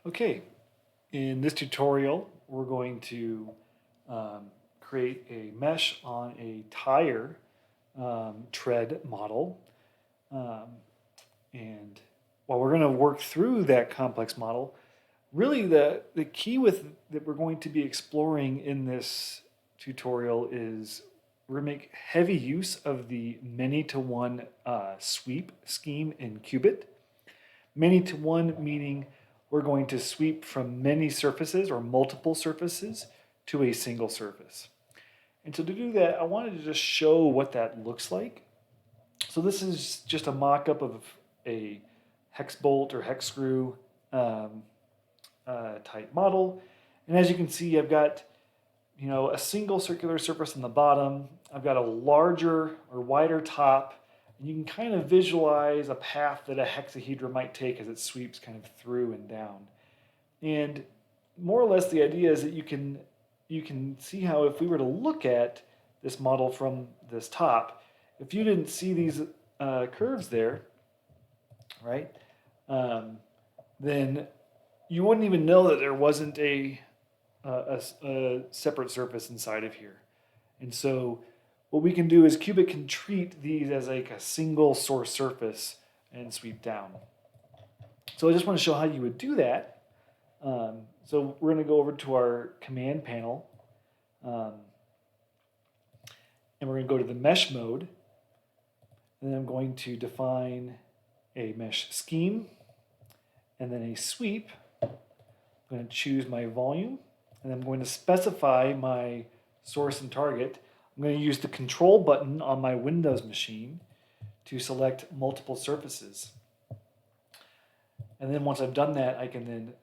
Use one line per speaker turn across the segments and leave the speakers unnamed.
Okay, in this tutorial, we're going to create a mesh on a tire tread model. Um, and while we're going to work through that complex model, really the key with that we're going to be exploring in this tutorial is we're going to make heavy use of the many-to-one sweep scheme in Cubit. Many-to-one meaning we're going to sweep from many surfaces or multiple surfaces to a single surface. And so to do that, I wanted to just show what that looks like. So this is just a mock-up of a hex bolt or hex screw type model. And as you can see, I've got a single circular surface on the bottom. I've got a larger or wider top, and you can kind of visualize a path that a hexahedra might take as it sweeps kind of through and down. And more or less the idea is that you can see how if we were to look at this model from this top, if you didn't see these curves there, right, then you wouldn't even know that there wasn't a separate surface inside of here. And so what we can do is Cubit can treat these as like a single source surface and sweep down. So I just want to show how you would do that. So we're going to go over to our command panel, and we're going to go to the mesh mode, and then I'm going to define a mesh scheme, and then a sweep. I'm going to choose my volume, and I'm going to specify my source and target. I'm going to use the control button on my Windows machine to select multiple surfaces. And then once I've done that, I can then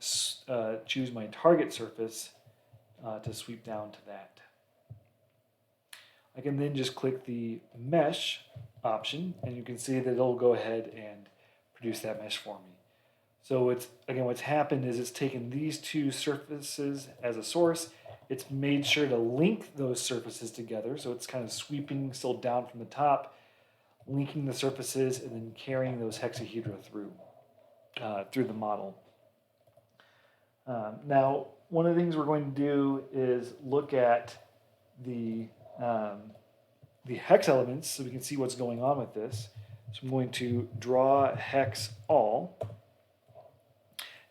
choose my target surface to sweep down to that. I can then just click the mesh option, and you can see that it'll go ahead and produce that mesh for me. So what's happened is it's taken these two surfaces as a source. It's made sure to link those surfaces together, so it's kind of sweeping still down from the top, linking the surfaces, and then carrying those hexahedra through the model. Now, one of the things we're going to do is look at the hex elements so we can see what's going on with this. So I'm going to draw hex all,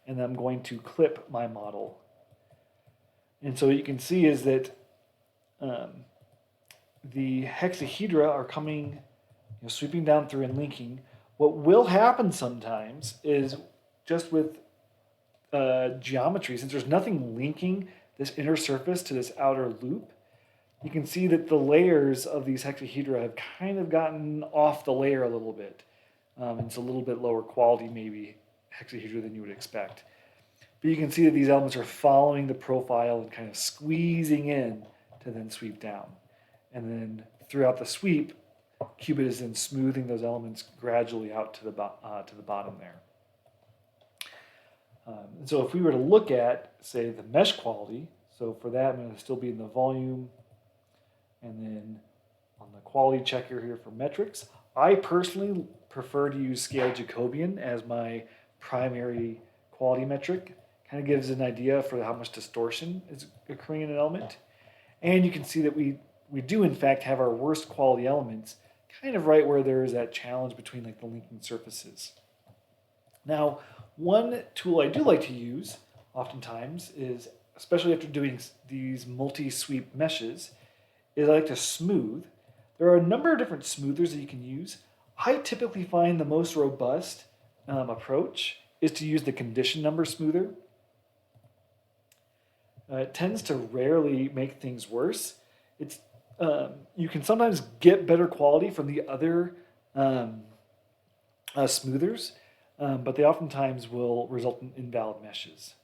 and then I'm going to clip my model. And so what you can see is that the hexahedra are coming, sweeping down through and linking. What will happen sometimes is just with geometry, since there's nothing linking this inner surface to this outer loop, you can see that the layers of these hexahedra have kind of gotten off the layer a little bit. It's a little bit lower quality, maybe, hexahedra than you would expect. But you can see that these elements are following the profile and kind of squeezing in to then sweep down. And then throughout the sweep, Cubit is then smoothing those elements gradually out to the bottom there. And so if we were to look at, say, the mesh quality, so for that I'm going to still be in the volume, and then on the quality checker here for metrics, I personally prefer to use scale Jacobian as my primary quality metric. Kind of gives an idea for how much distortion is occurring in an element. And you can see that we do in fact have our worst quality elements kind of right where there is that challenge between like the linking surfaces. Now, one tool I do like to use oftentimes is, especially after doing these multi-sweep meshes, is I like to smooth. There are a number of different smoothers that you can use. I typically find the most robust approach is to use the condition number smoother. It tends to rarely make things worse. You can sometimes get better quality from the other smoothers, but they oftentimes will result in invalid meshes.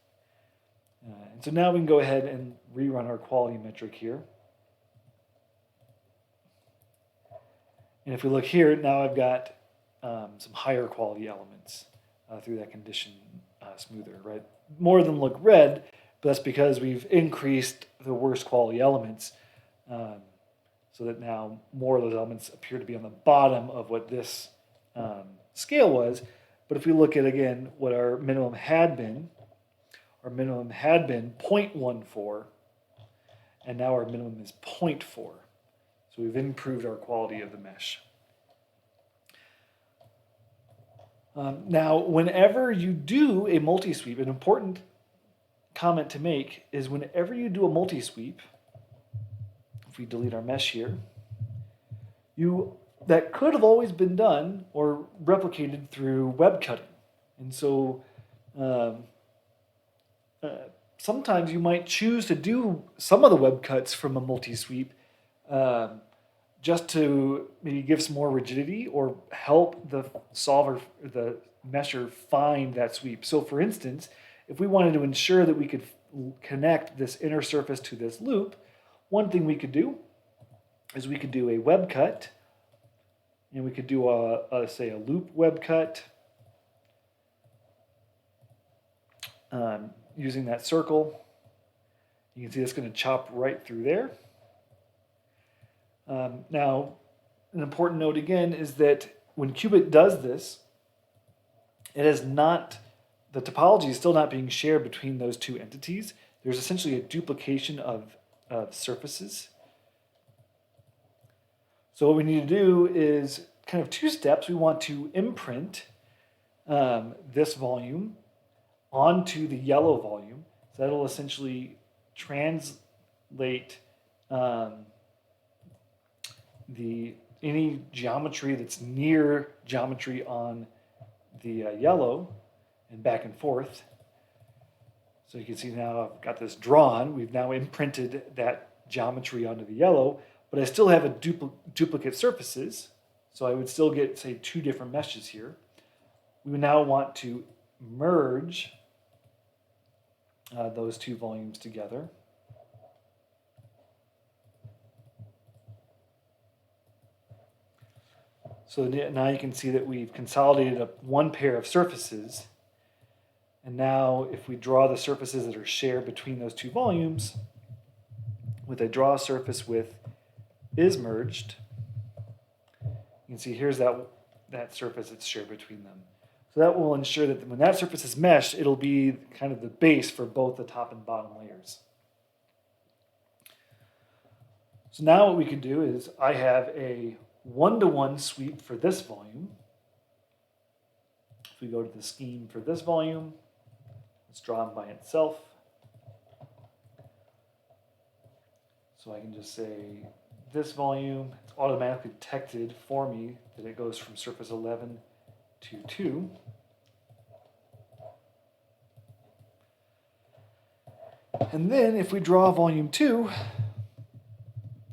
And so now we can go ahead and rerun our quality metric here. And if we look here, now I've got some higher quality elements through that condition smoother, right? More of them look red, but that's because we've increased the worst quality elements so that now more of those elements appear to be on the bottom of what this scale was. But if we look at, again, what our minimum had been, our minimum had been 0.14, and now our minimum is 0.4. So we've improved our quality of the mesh. Now, whenever you do a multi-sweep, an important comment to make is whenever you do a multi-sweep, if we delete our mesh here, that could have always been done or replicated through web cutting. And so sometimes you might choose to do some of the web cuts from a multi-sweep just to maybe give some more rigidity or help the solver, the mesher, find that sweep. So for instance, if we wanted to ensure that we could connect this inner surface to this loop, one thing we could do is we could do a web cut, and we could do say a loop web cut using that circle. You can see it's going to chop right through there. Now, an important note again is that when Cubit does this, it is not, the topology is still not being shared between those two entities. There's essentially a duplication of surfaces. So what we need to do is kind of two steps. We want to imprint this volume onto the yellow volume. So that'll essentially translate any geometry that's near geometry on the yellow and back and forth. So you can see now I've got this drawn. We've now imprinted that geometry onto the yellow, but I still have a duplicate surfaces. So I would still get, say, two different meshes here. We now want to merge those two volumes together. So now you can see that we've consolidated up one pair of surfaces. And now if we draw the surfaces that are shared between those two volumes, with a draw surface with is merged, you can see here's that surface that's shared between them. So that will ensure that when that surface is meshed, it'll be kind of the base for both the top and bottom layers. So now what we can do is I have a one-to-one sweep for this volume. If we go to the scheme for this volume, it's drawn by itself. So I can just say this volume, it's automatically detected for me that it goes from surface 11 to 2. And then if we draw volume 2,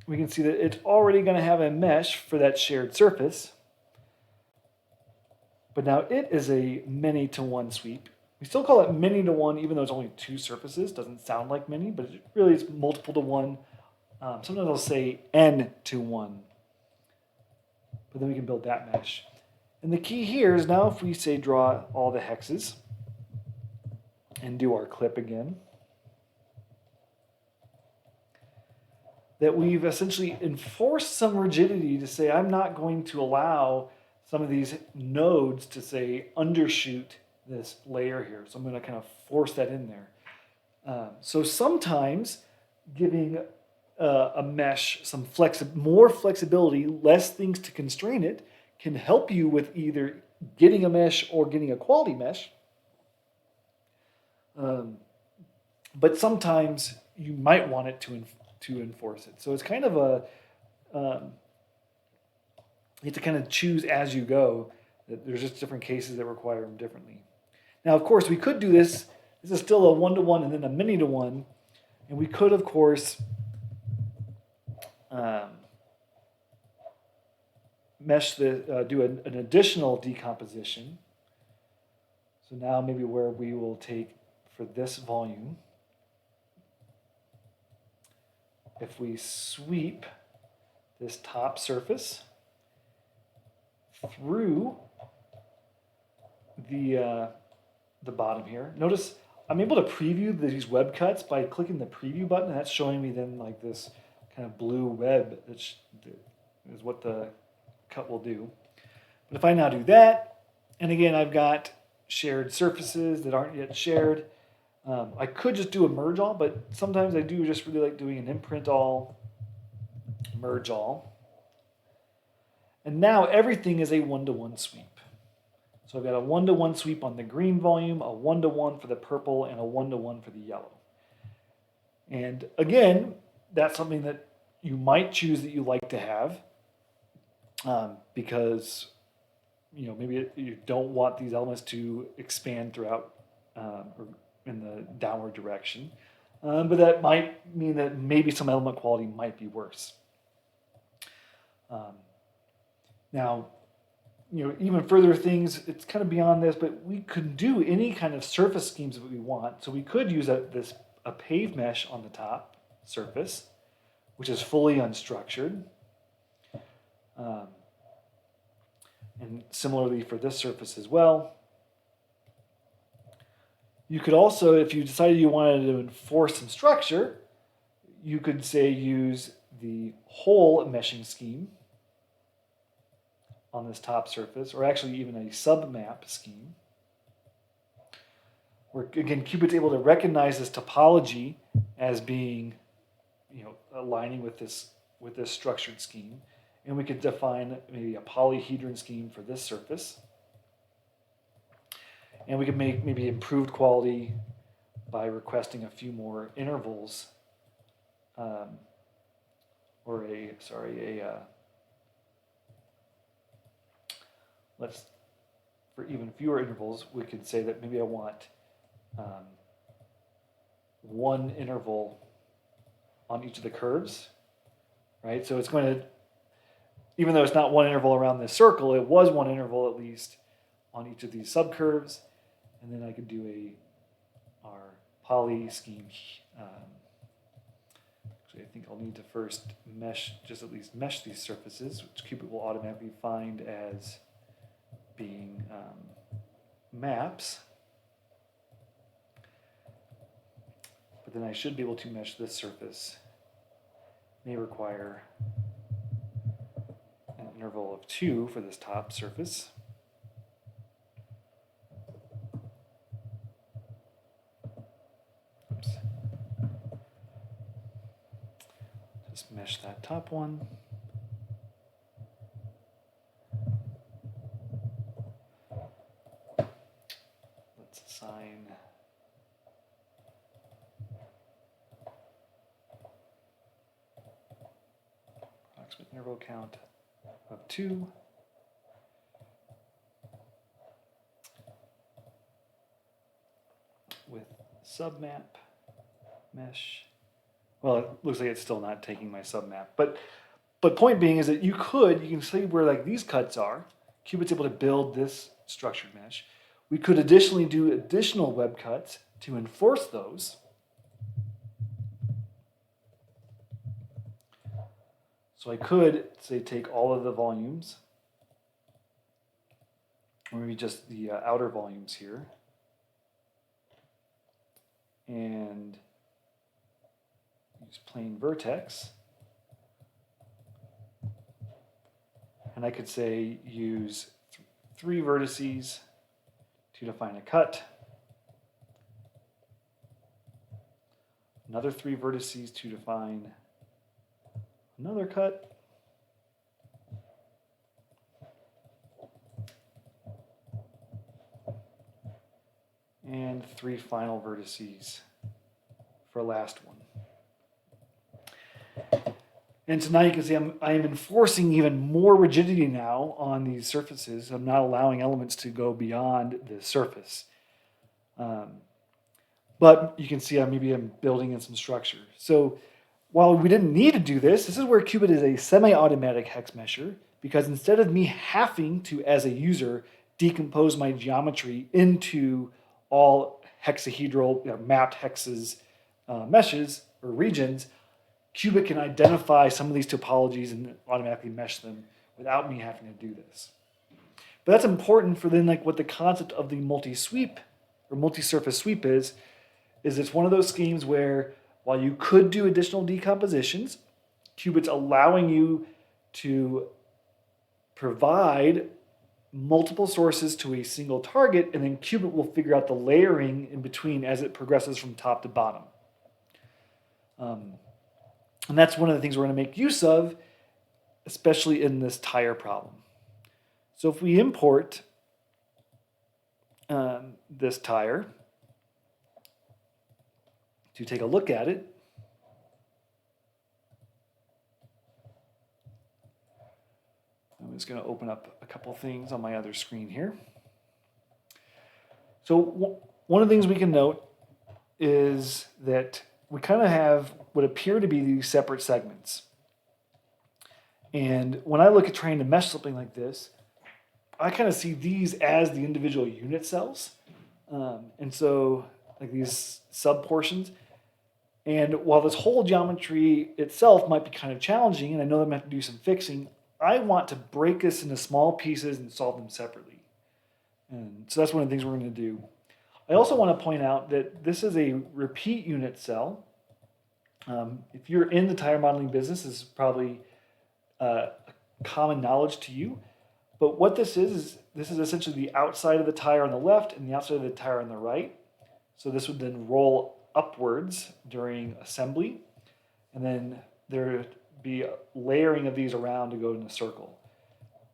we can see that it's already going to have a mesh for that shared surface. But now it is a many-to-one sweep. We still call it many-to-one even though it's only two surfaces. Doesn't sound like many, but it really is multiple-to-one. Sometimes I'll say n-to-1. But then we can build that mesh. And the key here is now if we say draw all the hexes and do our clip again, that we've essentially enforced some rigidity to say I'm not going to allow some of these nodes to say undershoot this layer here. So I'm going to kind of force that in there. So sometimes giving a mesh some more flexibility, less things to constrain it, can help you with either getting a mesh or getting a quality mesh. But sometimes you might want it to enforce it. So it's kind of a, you have to kind of choose as you go. That there's just different cases that require them differently. Now, of course, we could do this. This is still a one-to-one and then a many-to-one. And we could, of course, do an additional decomposition. So now maybe where we will take for this volume, if we sweep this top surface through the bottom here. Notice I'm able to preview these web cuts by clicking the preview button, and that's showing me then like this kind of blue web that is what the cut will do. But if I now do that, and again I've got shared surfaces that aren't yet shared, I could just do a merge all, but sometimes I do just really like doing an imprint all, merge all. And now everything is a one-to-one sweep. So I've got a one-to-one sweep on the green volume, a one-to-one for the purple, and a one-to-one for the yellow. And again, that's something that you might choose that you like to have because maybe you don't want these elements to expand throughout or in the downward direction. But that might mean that maybe some element quality might be worse. Now, even further things, it's kind of beyond this, but we could do any kind of surface schemes that we want. So we could use a paved mesh on the top surface, which is fully unstructured. And similarly for this surface as well. You could also, if you decided you wanted to enforce some structure, you could say use the whole meshing scheme on this top surface, or actually even a submap scheme, where again Cubit's able to recognize this topology as being, aligning with this structured scheme, and we could define maybe a polyhedron scheme for this surface, and we could make maybe improved quality by requesting a few more intervals, for even fewer intervals, we could say that maybe I want one interval on each of the curves, right? So it's going to, even though it's not one interval around this circle, it was one interval at least on each of these subcurves, and then I could do our poly scheme. Actually, I think I'll need to first just at least mesh these surfaces, which Cubit will automatically find as being maps. But then I should be able to mesh this surface. May require an interval of 2 for this top surface. Oops. Just mesh that top one. Let's assign approximate interval count of 2. With submap mesh. Well, it looks like it's still not taking my submap, but point being is that you can see where like these cuts are. Cubit's able to build this structured mesh. We could additionally do additional web cuts to enforce those. So I could, say, take all of the volumes, or maybe just the outer volumes here, and use plain vertex. And I could say use 3 vertices to define a cut, another 3 vertices to define another cut, and 3 final vertices for a last one. And so now you can see I am enforcing even more rigidity now on these surfaces. I'm not allowing elements to go beyond the surface. But you can see I'm building in some structure. So while we didn't need to do this is where Cubit is a semi-automatic hex mesher, because instead of me having to, as a user, decompose my geometry into all hexahedral, mapped hexes, meshes, or regions, Cubit can identify some of these topologies and automatically mesh them without me having to do this. But that's important for then what the concept of the multi-sweep or multi-surface sweep is it's one of those schemes where while you could do additional decompositions, Cubit's allowing you to provide multiple sources to a single target, and then Cubit will figure out the layering in between as it progresses from top to bottom. And that's one of the things we're going to make use of, especially in this tire problem. So if we import this tire to take a look at it, I'm just going to open up a couple things on my other screen here. So one of the things we can note is that we kind of have what appear to be these separate segments. And when I look at trying to mesh something like this, I kind of see these as the individual unit cells. And so like these sub portions. And while this whole geometry itself might be kind of challenging, and I know that I'm going to have to do some fixing, I want to break this into small pieces and solve them separately. And so that's one of the things we're going to do. I also want to point out that this is a repeat unit cell. If you're in the tire modeling business, this is probably common knowledge to you. But what this is essentially the outside of the tire on the left and the outside of the tire on the right. So this would then roll upwards during assembly, and then there would be a layering of these around to go in a circle.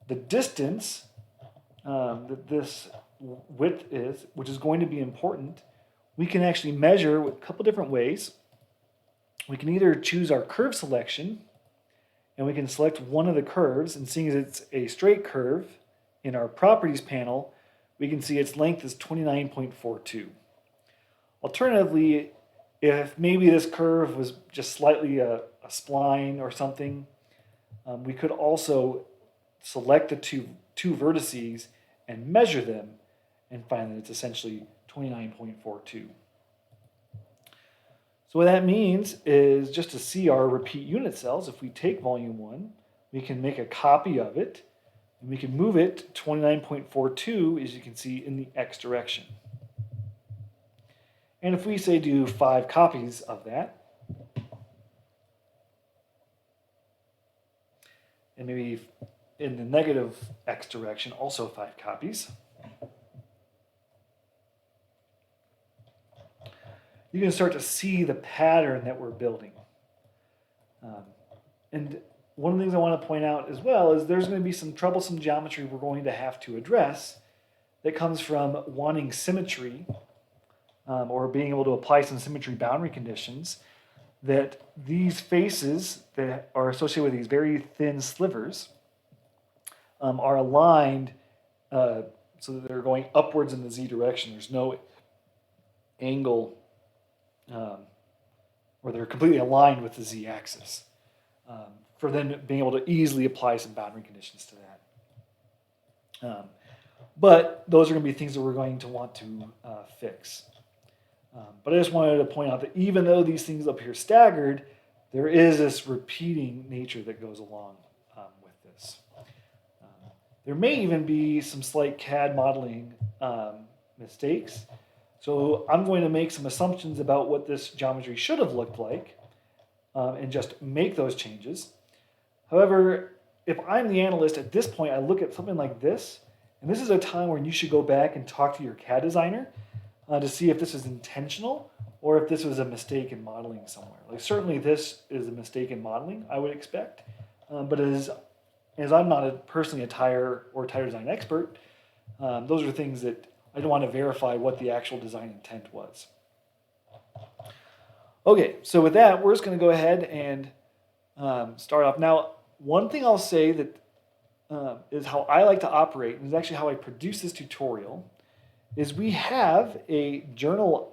The distance that this width is, which is going to be important, we can actually measure with a couple different ways. We can either choose our curve selection, and we can select one of the curves, and seeing as it's a straight curve in our properties panel, we can see its length is 29.42. Alternatively, if maybe this curve was just slightly a spline or something, we could also select the two vertices and measure them and find that it's essentially 29.42. So what that means is, just to see our repeat unit cells, if we take volume 1, we can make a copy of it, and we can move it to 29.42, as you can see, in the x direction. And if we say do 5 copies of that, and maybe in the negative x direction, also 5 copies, you can start to see the pattern that we're building. And one of the things I want to point out as well is there's going to be some troublesome geometry we're going to have to address that comes from wanting symmetry, or being able to apply some symmetry boundary conditions, that these faces that are associated with these very thin slivers are aligned so that they're going upwards in the z direction. There's no angle, or they're completely aligned with the z-axis, for then being able to easily apply some boundary conditions to that. But those are going to be things that we're going to want to fix. But I just wanted to point out that even though these things appear staggered, there is this repeating nature that goes along with this. There may even be some slight CAD modeling mistakes. So I'm going to make some assumptions about what this geometry should have looked like, and just make those changes. However, if I'm the analyst at this point, I look at something like this, and this is a time when you should go back and talk to your CAD designer to see if this is intentional or if this was a mistake in modeling somewhere. Like, certainly this is a mistake in modeling, I would expect, but as I'm not personally a tire or tire design expert, those are things that I don't want to verify what the actual design intent was. Okay, so with that, we're just going to go ahead and start off. Now, one thing I'll say that is how I like to operate, and is actually how I produce this tutorial, is we have a journal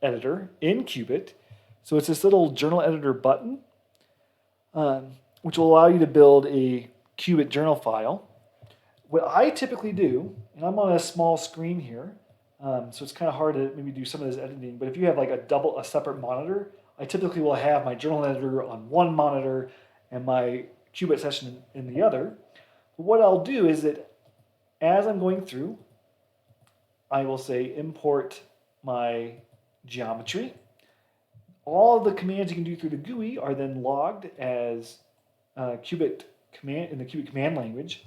editor in Cubit. So it's this little journal editor button, which will allow you to build a Cubit journal file. What I typically do, and I'm on a small screen here, so it's kind of hard to maybe do some of this editing, but if you have like a separate monitor, I typically will have my journal editor on one monitor and my Cubit session in the other. But what I'll do is that as I'm going through, I will say import my geometry. All of the commands you can do through the GUI are then logged as Cubit command in the Cubit command language.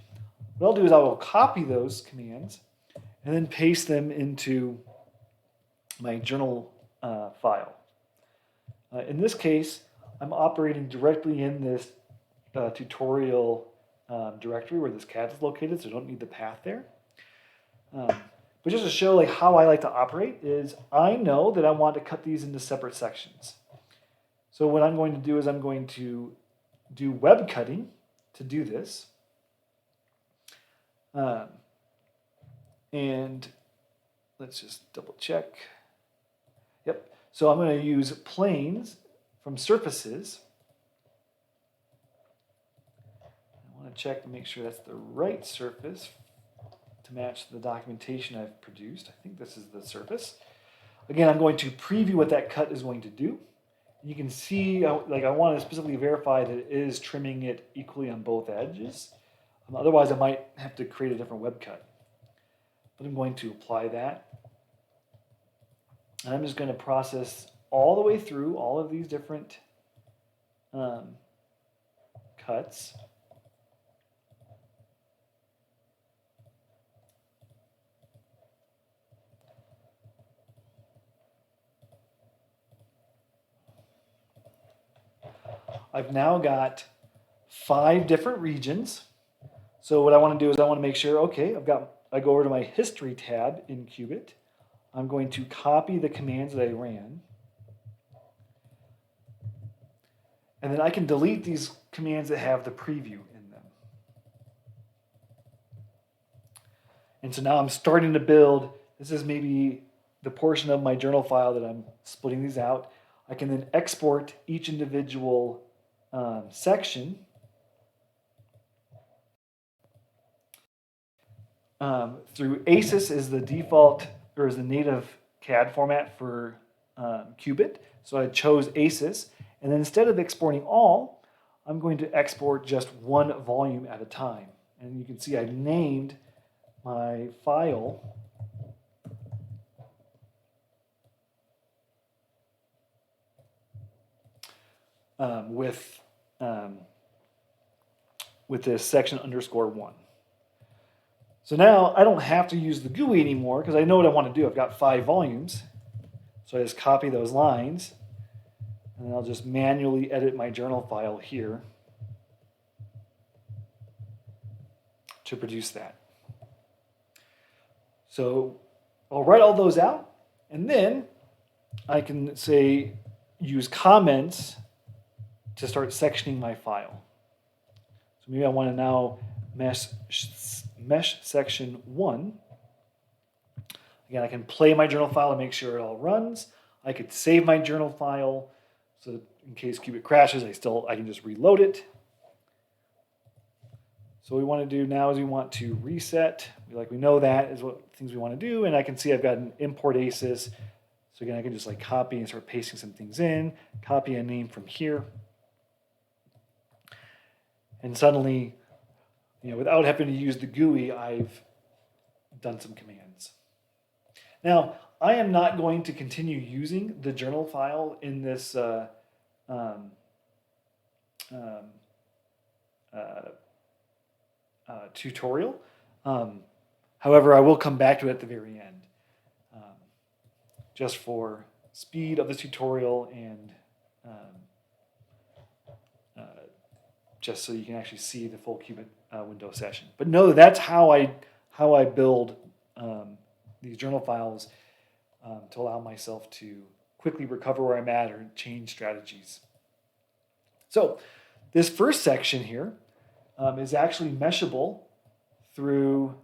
what I'll do is I will copy those commands and then paste them into my journal file. In this case, I'm operating directly in this tutorial directory where this CAD is located, so I don't need the path there. But just to show like how I like to operate is I know that I want to cut these into separate sections. So what I'm going to do is I'm going to do web cutting to do this. And let's just double check. Yep. So I'm going to use planes from surfaces. I want to check to make sure that's the right surface to match the documentation I've produced. I think this is the surface. Again, I'm going to preview what that cut is going to do. You can see, like I want to specifically verify that it is trimming it equally on both edges. Otherwise, I might have to create a different web cut. But I'm going to apply that. And I'm just going to process all the way through all of these different cuts. I've now got 5 different regions. So what I want to do is I want to make sure, okay, I go over to my history tab in Cubit. I'm going to copy the commands that I ran. And then I can delete these commands that have the preview in them. And so now I'm starting to build, this is maybe the portion of my journal file that I'm splitting these out. I can then export each individual section through ACES is the default or is the native CAD format for Cubit. So I chose ACES, and then instead of exporting all, I'm going to export just one volume at a time. And you can see I named my file with this section _1. So now I don't have to use the GUI anymore because I know what I want to do. I've got 5 volumes. So I just copy those lines, and I'll just manually edit my journal file here to produce that. So I'll write all those out, and then I can say use comments to start sectioning my file. So maybe I want to now mesh section 1. Again, I can play my journal file and make sure it all runs. I could save my journal file so that in case Cubit crashes, I can just reload it. So what we want to do now is we want to reset. We know that is what things we want to do, and I can see I've got an import ACES. So again, I can just copy and start pasting some things in, copy a name from here. And suddenly, without having to use the GUI, I've done some commands. Now, I am not going to continue using the journal file in this tutorial. However, I will come back to it at the very end, just for speed of the tutorial and just so you can actually see the full Cubit window session. But no, that's how I build these journal files to allow myself to quickly recover where I'm at or change strategies. So this first section here is actually meshable through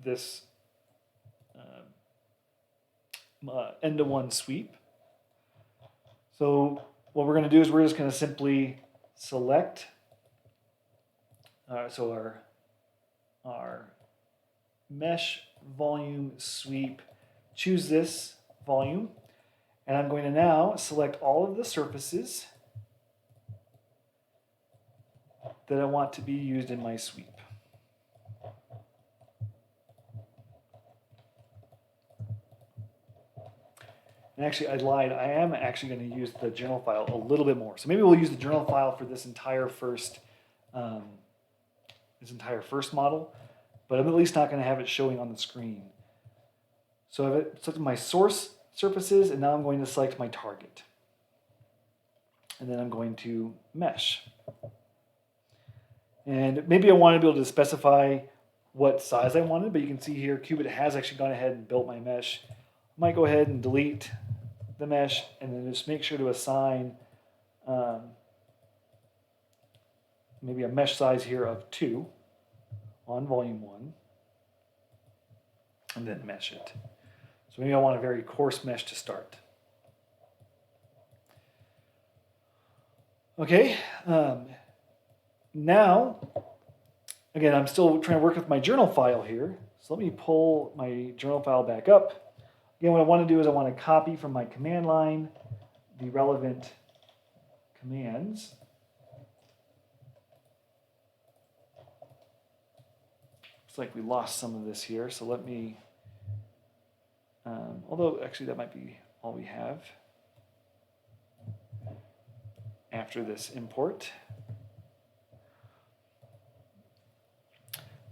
this end-to-one sweep. So what we're going to do is we're just going to simply select so our mesh volume sweep, choose this volume, and I'm going to now select all of the surfaces that I want to be used in my sweep. And actually, I lied. I am actually going to use the journal file a little bit more. So maybe we'll use the journal file for this entire first this entire first model, but I'm at least not going to have it showing on the screen. So I've selected my source surfaces, and now I'm going to select my target. And then I'm going to mesh. And maybe I want to be able to specify what size I wanted, but you can see here Cubit has actually gone ahead and built my mesh. I might go ahead and delete the mesh and then just make sure to assign maybe a mesh size here of 2 on volume 1, and then mesh it. So maybe I want a very coarse mesh to start. Okay, now, again, I'm still trying to work with my journal file here. So let me pull my journal file back up. Again, what I want to do is I want to copy from my command line the relevant commands. Looks like we lost some of this here, so let me, although actually that might be all we have after this import.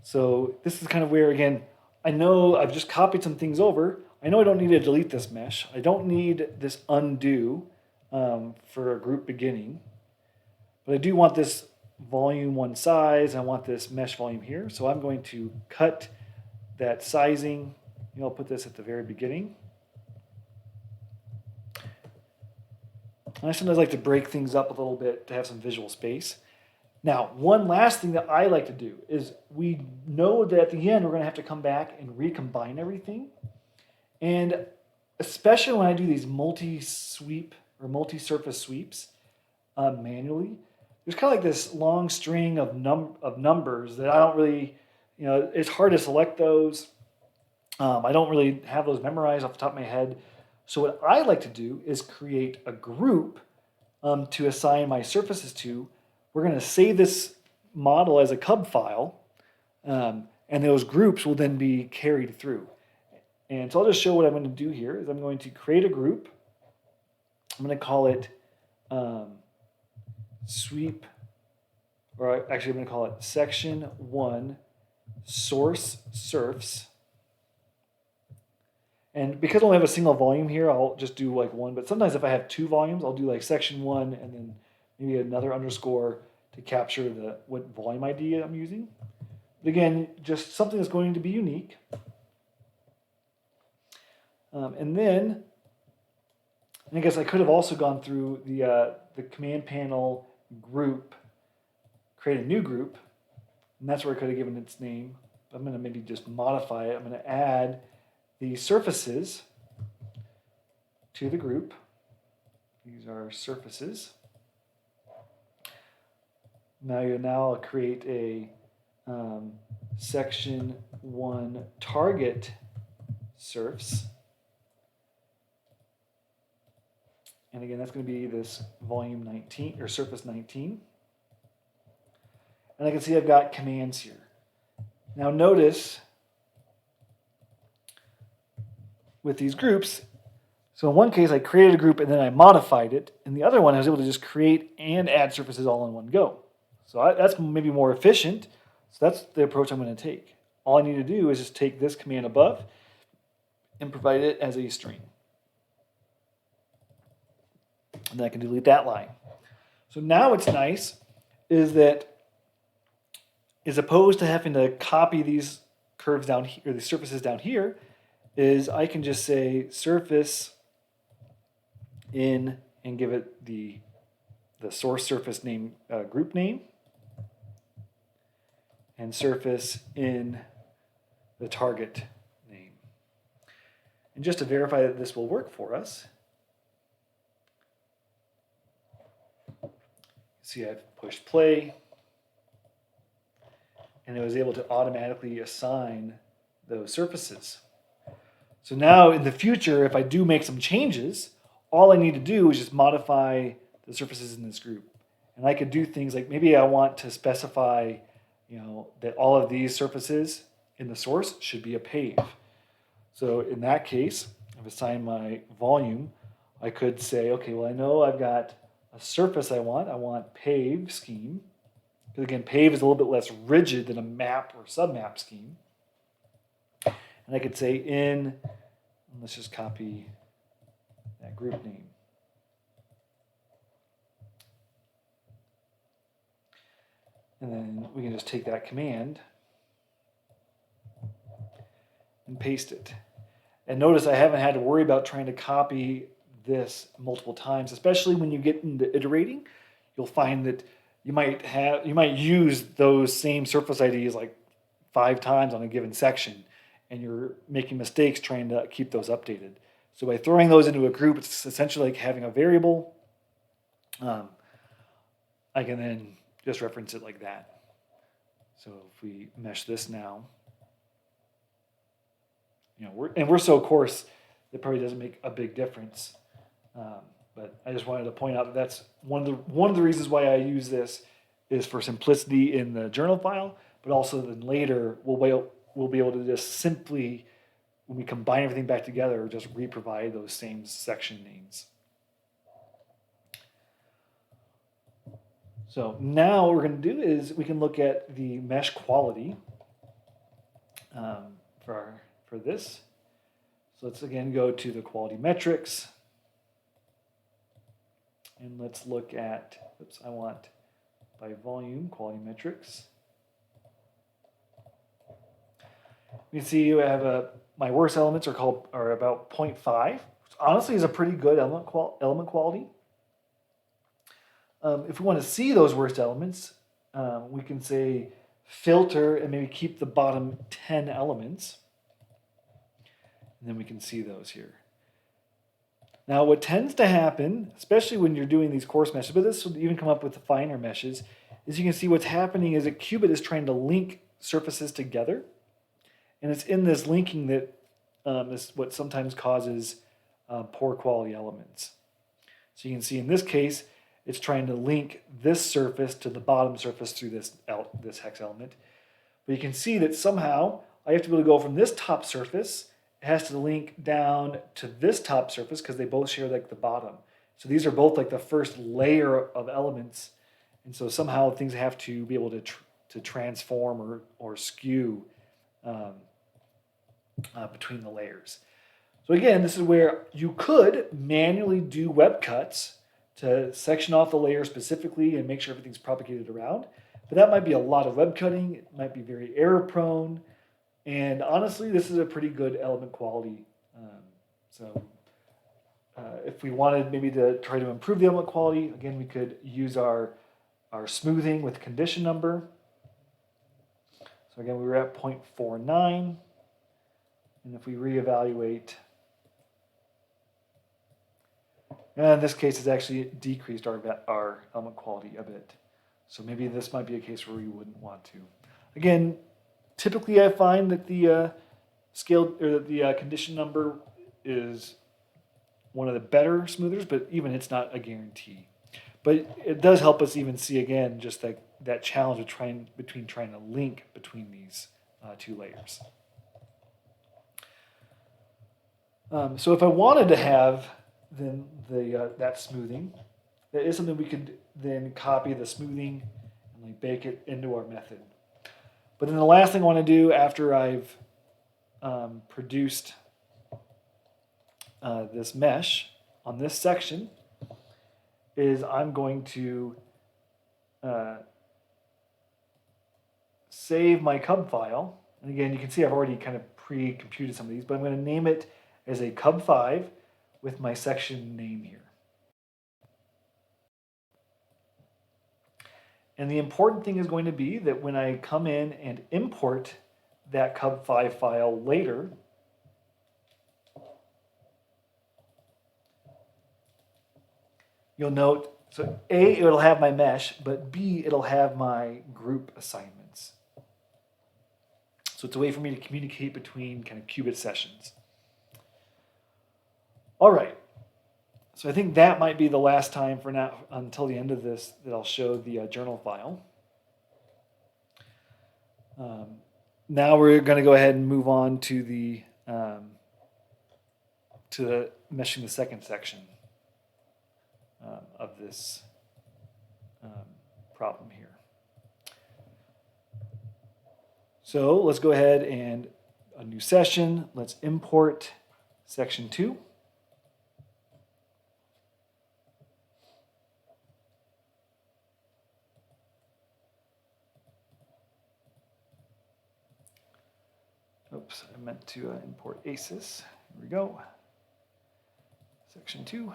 So this is kind of where, again, I know I've just copied some things over. I know I don't need to delete this mesh. I don't need this undo for a group beginning. But I do want this volume 1 size. I want this mesh volume here. So I'm going to cut that sizing. I'll put this at the very beginning. And I sometimes like to break things up a little bit to have some visual space. Now, one last thing that I like to do is we know that at the end we're going to have to come back and recombine everything. And especially when I do these multi-sweep or multi-surface sweeps manually, there's kind of like this long string of numbers that I don't really, it's hard to select those. I don't really have those memorized off the top of my head. So what I like to do is create a group to assign my surfaces to. We're going to save this model as a cub file, and those groups will then be carried through. And so I'll just show what I'm going to do here is I'm going to create a group. I'm going to call it sweep, or actually I'm going to call it section 1 source surfs. And because I only have a single volume here, I'll just do like 1. But sometimes if I have 2 volumes, I'll do like section 1 and then maybe another underscore to capture what volume ID I'm using. But again, just something that's going to be unique. And then, I guess I could have also gone through the command panel group, create a new group, and that's where I could have given its name. I'm going to maybe just modify it. I'm going to add the surfaces to the group. These are surfaces. Now I'll create a section 1 target surfs. And again, that's going to be this volume 19 or surface 19. And I can see I've got commands here. Now notice with these groups, so in one case I created a group and then I modified it. In the other one I was able to just create and add surfaces all in one go. So that's maybe more efficient. So that's the approach I'm going to take. All I need to do is just take this command above and provide it as a string. And then I can delete that line. So now what's nice is that as opposed to having to copy these curves down here, or the surfaces down here, is I can just say surface in and give it the source surface name, group name, and surface in the target name. And just to verify that this will work for us, see I've pushed play, and it was able to automatically assign those surfaces. So now in the future, if I do make some changes, all I need to do is just modify the surfaces in this group. And I could do things like maybe I want to specify, that all of these surfaces in the source should be a pave. So in that case, I've assigned my volume. I could say, okay, well I know I've got a surface I want pave scheme. Because again, pave is a little bit less rigid than a map or submap scheme. And I could say in, let's just copy that group name. And then we can just take that command and paste it. And notice I haven't had to worry about trying to copy this multiple times, especially when you get into iterating. You'll find that you might use those same surface IDs like 5 times on a given section, and you're making mistakes trying to keep those updated. So by throwing those into a group, it's essentially like having a variable. I can then just reference it like that. So if we mesh this now, we're so coarse, it probably doesn't make a big difference. But I just wanted to point out that that's one of the reasons why I use this is for simplicity in the journal file, but also then later we'll be able to just simply, when we combine everything back together, just re-provide those same section names. So now what we're going to do is we can look at the mesh quality for this. So let's again go to the quality metrics. And let's look at, I want by volume quality metrics. You can see I have my worst elements are about 0.5, which honestly is a pretty good element quality. If we want to see those worst elements, we can say filter and maybe keep the bottom 10 elements. And then we can see those here. Now, what tends to happen, especially when you're doing these coarse meshes, but this will even come up with the finer meshes, is you can see what's happening is that Cubit is trying to link surfaces together. And it's in this linking that is what sometimes causes poor quality elements. So you can see in this case, it's trying to link this surface to the bottom surface through this hex element. But you can see that somehow I have to be able to go from this top surface. It has to link down to this top surface because they both share like the bottom. So these are both like the first layer of elements. And so somehow things have to be able to transform or skew between the layers. So again, this is where you could manually do web cuts to section off the layer specifically and make sure everything's propagated around. But that might be a lot of web cutting. It might be very error prone. And honestly, this is a pretty good element quality. If we wanted maybe to try to improve the element quality, again, we could use our smoothing with condition number. So again, we were at 0.49. And if we reevaluate, in this case, it's actually decreased our element quality a bit. So maybe this might be a case where we wouldn't want to. Again, typically I find that the condition number is one of the better smoothers, but even it's not a guarantee. But it does help us even see again just that challenge of trying to link between these two layers. So if I wanted to have then that smoothing, that is something we could then copy the smoothing and bake it into our method. But then the last thing I want to do after I've produced this mesh on this section is I'm going to save my cub file. And again, you can see I've already kind of pre-computed some of these, but I'm going to name it as a cub5 with my section name here. And the important thing is going to be that when I come in and import that cub5 file later, you'll note, so A, it'll have my mesh, but B, it'll have my group assignments. So it's a way for me to communicate between kind of Cubit sessions. All right. So I think that might be the last time for now until the end of this that I'll show the journal file. Now we're going to go ahead and move on to the meshing the second section of this problem here. So let's go ahead and a new session. Let's import section 2. Oops, I meant to import ACES. Here we go. Section 2.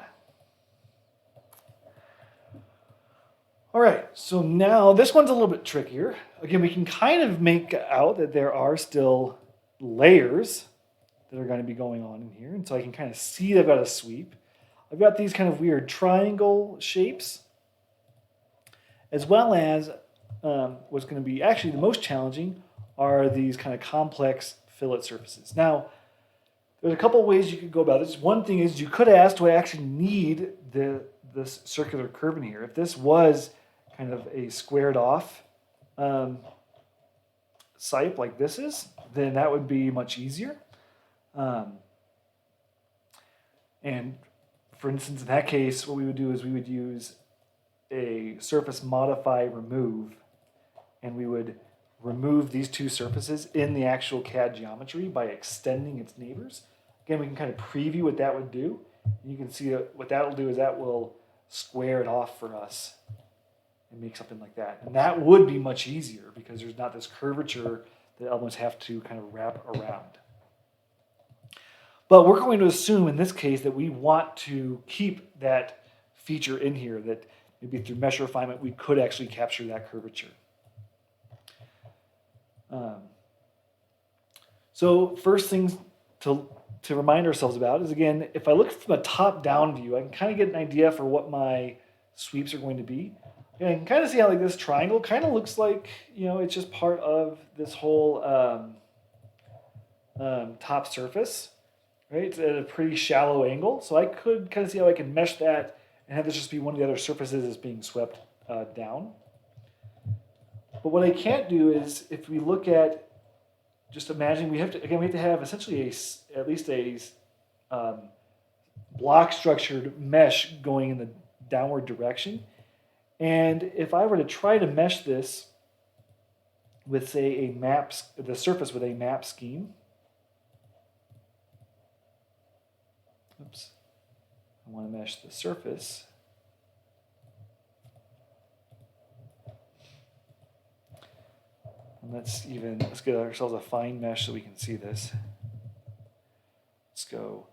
All right, so now this one's a little bit trickier. Again, we can kind of make out that there are still layers that are going to be going on in here. And so I can kind of see that I've got a sweep. I've got these kind of weird triangle shapes, as well as what's going to be actually the most challenging are these kind of complex fillet surfaces. Now, there's a couple ways you could go about this. One thing is you could ask, do I actually need this circular curve in here? If this was kind of a squared off sipe like this is, then that would be much easier. And for instance, in that case, what we would do is we would use a surface modify remove, and we would remove these two surfaces in the actual CAD geometry by extending its neighbors. Again, we can kind of preview what that would do. You can see that what that will do is that will square it off for us and make something like that. And that would be much easier because there's not this curvature that elements have to kind of wrap around. But we're going to assume in this case that we want to keep that feature in here, that maybe through mesh refinement we could actually capture that curvature. So first things to remind ourselves about is, again, if I look from a top-down view, I can kind of get an idea for what my sweeps are going to be. And I can kind of see how like this triangle kind of looks like, you know, it's just part of this whole top surface, right? It's at a pretty shallow angle. So I could kind of see how I can mesh that and have this just be one of the other surfaces that's being swept down. But what I can't do is, if we look at, just imagine we have to have essentially at least a block structured mesh going in the downward direction. And if I were to try to mesh this with, say, the surface with a map scheme. Oops. I want to mesh the surface. And let's get ourselves a fine mesh so we can see this. Let's go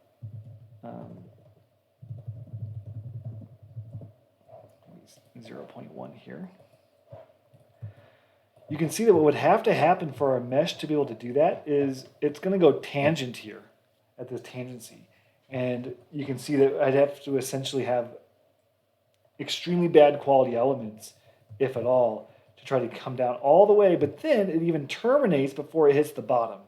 0.1 here. You can see that what would have to happen for our mesh to be able to do that is it's going to go tangent here at this tangency. And you can see that I'd have to essentially have extremely bad quality elements, if at all, to try to come down all the way, but then it even terminates before it hits the bottom.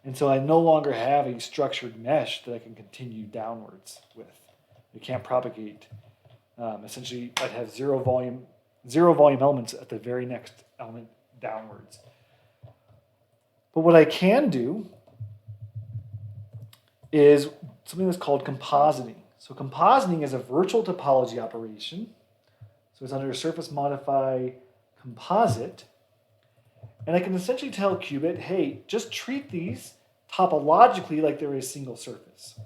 And so I no longer have a structured mesh that I can continue downwards with. It can't propagate. Essentially, I'd have zero volume elements at the very next element downwards. But what I can do is something that's called compositing. So compositing is a virtual topology operation. So it's under surface modify composite. And I can essentially tell Cubit, hey, just treat these topologically like they're a single surface.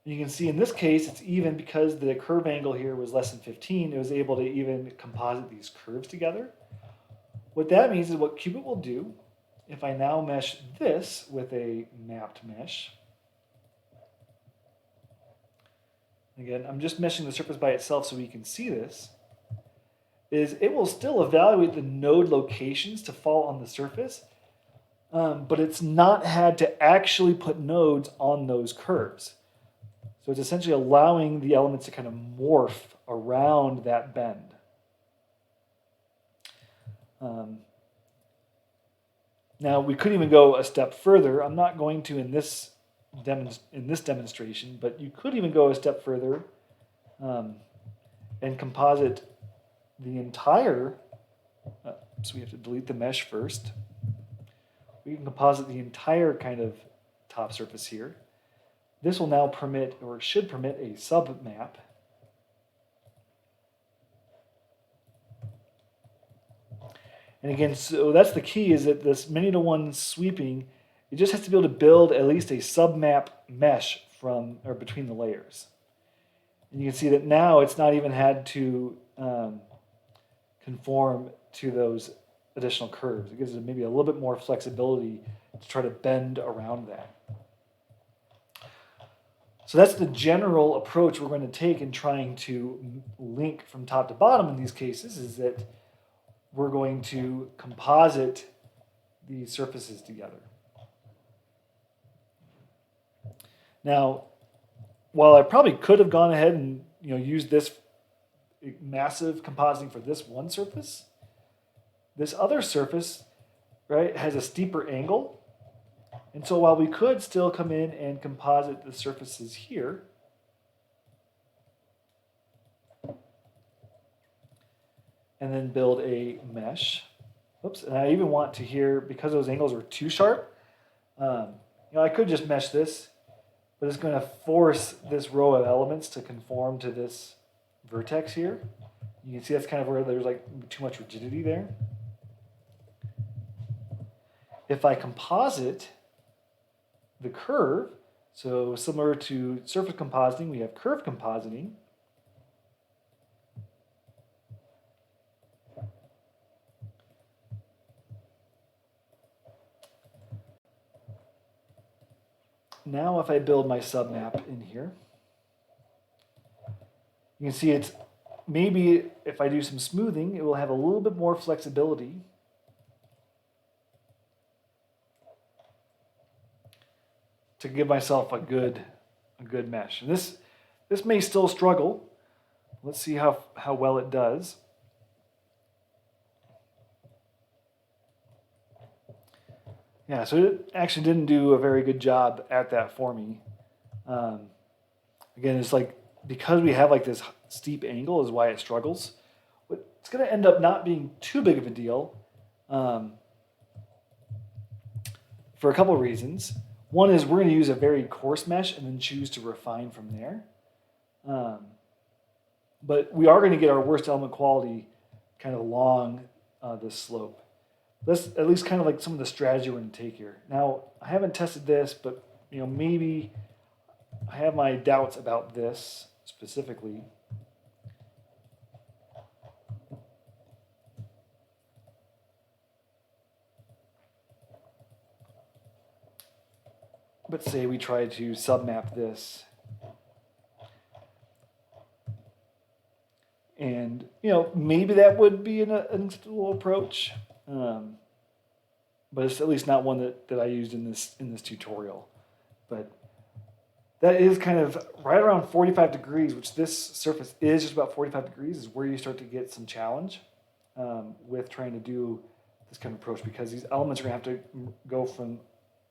You can see in this case, it's even because the curve angle here was less than 15, it was able to even composite these curves together. What that means is what Cubit will do, if I now mesh this with a mapped mesh, again, I'm just meshing the surface by itself so we can see this, is it will still evaluate the node locations to fall on the surface, but it's not had to actually put nodes on those curves. So it's essentially allowing the elements to kind of morph around that bend. Now we could even go a step further. I'm not going to in this demonstration, but you could even go a step further and composite the entire. So we have to delete the mesh first. We can composite the entire kind of top surface here. This will now permit, or should permit, a submap. And again, so that's the key, is that this many-to-one sweeping, it just has to be able to build at least a submap mesh from or between the layers. And you can see that now it's not even had to conform to those additional curves. It gives it maybe a little bit more flexibility to try to bend around that. So that's the general approach we're going to take in trying to link from top to bottom in these cases, is that we're going to composite these surfaces together. Now, while I probably could have gone ahead and used this massive compositing for this one surface, this other surface, right, has a steeper angle. And so while we could still come in and composite the surfaces here, and then build a mesh. Oops, and I even want to here, because those angles were too sharp, I could just mesh this, but it's going to force this row of elements to conform to this vertex here. You can see that's kind of where there's like too much rigidity there. If I composite the curve, so similar to surface compositing, we have curve compositing. Now if I build my submap in here, you can see it's maybe if I do some smoothing, it will have a little bit more flexibility to give myself a good mesh. And this may still struggle. Let's see how well it does. Yeah, so it actually didn't do a very good job at that for me. Again, it's like, because we have like this steep angle is why it struggles. But it's going to end up not being too big of a deal for a couple of reasons. One is we're going to use a very coarse mesh and then choose to refine from there. But we are going to get our worst element quality kind of along this slope. That's at least kind of like some of the strategy we're going to take here. Now, I haven't tested this, but maybe I have my doubts about this specifically. But say we try to submap this. And, maybe that would be an acceptable approach. But it's at least not one that I used in this tutorial. But that is kind of right around 45 degrees, which this surface is just about 45 degrees, is where you start to get some challenge with trying to do this kind of approach, because these elements are going to have to go from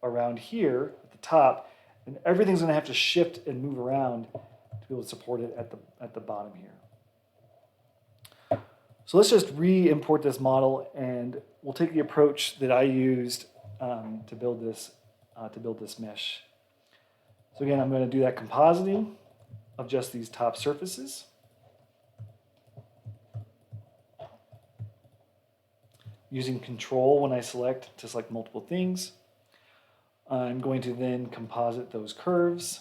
around here at the top, and everything's going to have to shift and move around to be able to support it at the bottom here. So let's just re-import this model, and we'll take the approach that I used to build this mesh. So again, I'm going to do that compositing of just these top surfaces. Using control when I select to select multiple things. I'm going to then composite those curves.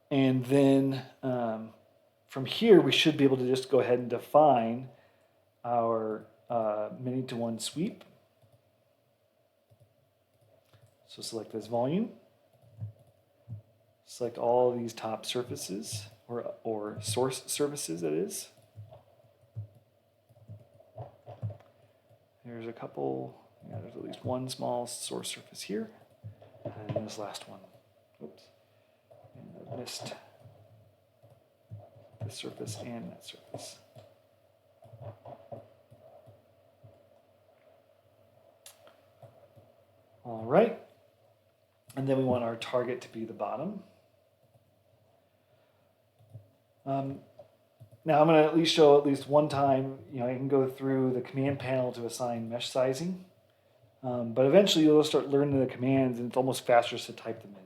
And then from here, we should be able to just go ahead and define our many-to-one sweep. So select this volume. Select all of these top surfaces, or source surfaces, that is. There's a couple, there's at least one small source surface here, and this last one. Oops. And I missed this surface and that surface. All right. And then we want our target to be the bottom. Now I'm going to at least show at least one time, I can go through the command panel to assign mesh sizing. But eventually you'll start learning the commands, and it's almost faster to type them in.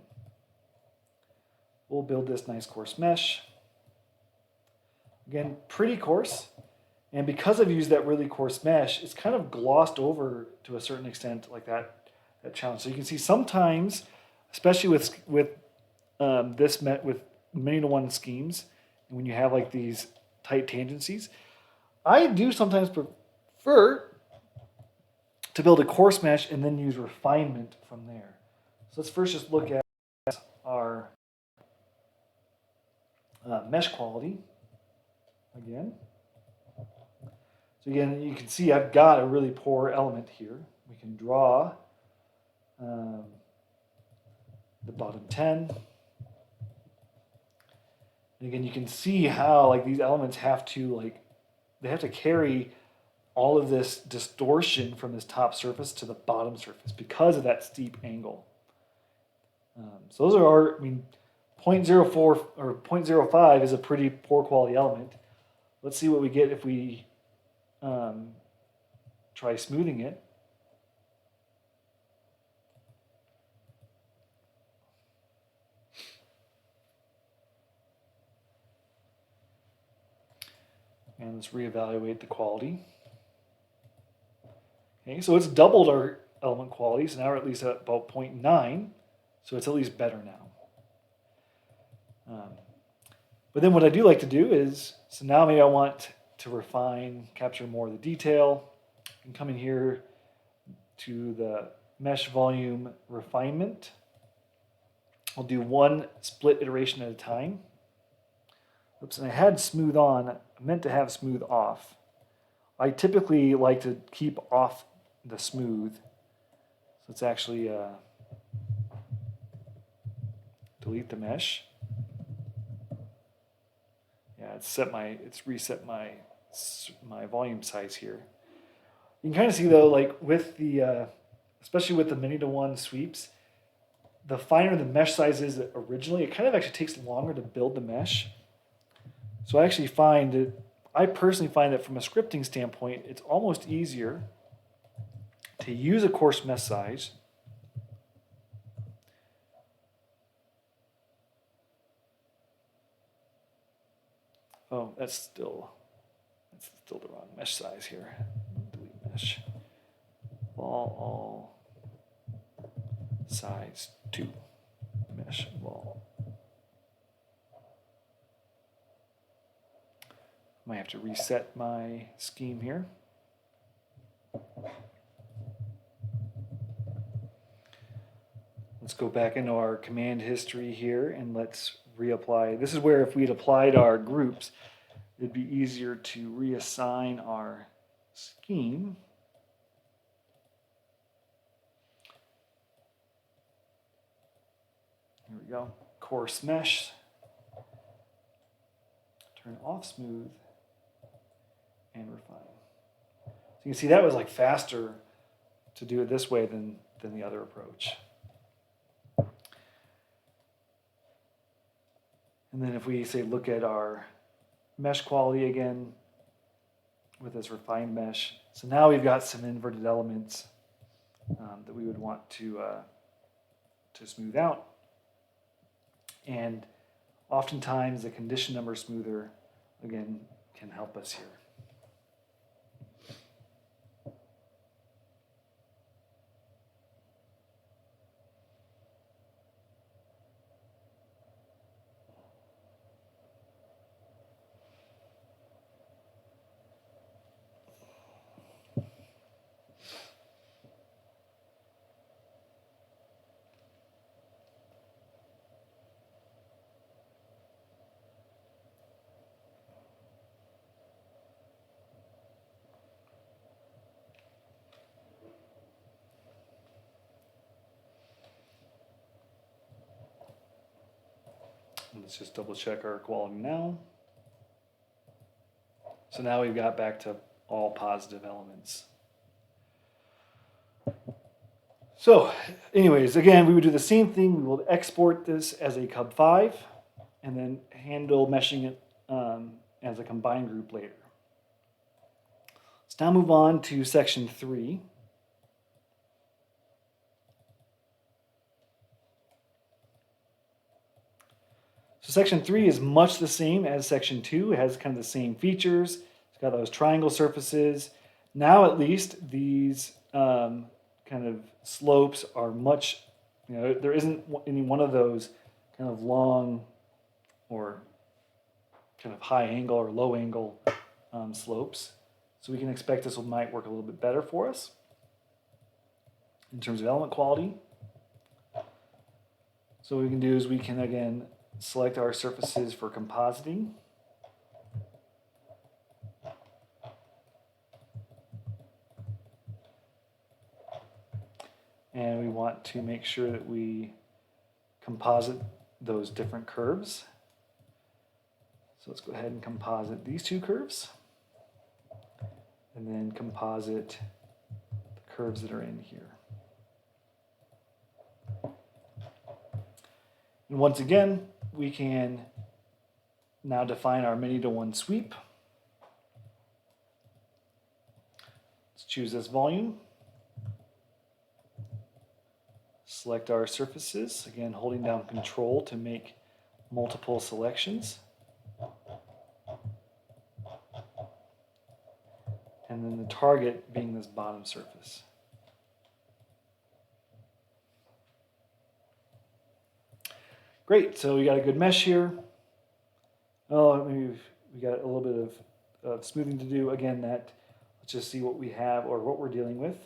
we'll build this nice coarse mesh. Again, pretty coarse. And because I've used that really coarse mesh, it's kind of glossed over to a certain extent, like that challenge. So you can see sometimes, especially with with many to one schemes, and when you have like these tight tangencies, I do sometimes prefer to build a coarse mesh and then use refinement from there. So let's first just look at our mesh quality again. So again, you can see I've got a really poor element here. We can draw the bottom 10. And again, you can see how like these elements have to they have to carry all of this distortion from this top surface to the bottom surface because of that steep angle. So those are our, 0.04 or 0.05 is a pretty poor quality element. Let's see what we get if we try smoothing it. And let's reevaluate the quality. Okay, so it's doubled our element quality, so now we're at least at about 0.9, so it's at least better now. But then what I do like to do is, so now maybe I want to refine, capture more of the detail. I can come in here to the mesh volume refinement. I'll do one split iteration at a time. Oops, and I had smooth on, I meant to have smooth off. I typically like to keep off the smooth. So let's actually delete the mesh. Yeah, it's reset my volume size here. You can kind of see though, like with the, especially with the many to one sweeps, the finer the mesh size is originally, it kind of actually takes longer to build the mesh. So I actually I personally find that from a scripting standpoint, it's almost easier to use a coarse mesh size oh, that's still the wrong mesh size here. Delete mesh. All size 2. Mesh vol. Might have to reset my scheme here. Let's go back into our command history here and let's reapply. This is where if we had applied our groups, it'd be easier to reassign our scheme. Here we go. Coarse mesh. Turn off smooth and refine. So you can see that was like faster to do it this way than the other approach. And then if we say look at our mesh quality again with this refined mesh, so now we've got some inverted elements that we would want to smooth out. And oftentimes the condition number smoother again can help us here. Let's just double check our quality now. So now we've got back to all positive elements. So anyways, again, we would do the same thing. We will export this as a cub5 and then handle meshing it as a combined group later. Let's now move on to section 3. So section 3 is much the same as section 2. It has kind of the same features. It's got those triangle surfaces. Now at least these kind of slopes are much, there isn't any one of those kind of long or kind of high angle or low angle slopes. So we can expect this might work a little bit better for us in terms of element quality. So what we can do is we can again select our surfaces for compositing. And we want to make sure that we composite those different curves. So let's go ahead and composite these two curves. And then composite the curves that are in here. And once again, we can now define our many-to-one sweep. Let's choose this volume. Select our surfaces, again holding down Control to make multiple selections. And then the target being this bottom surface. Great, so we got a good mesh here. Oh, maybe we got a little bit of smoothing to do. Again, let's just see what we have or what we're dealing with.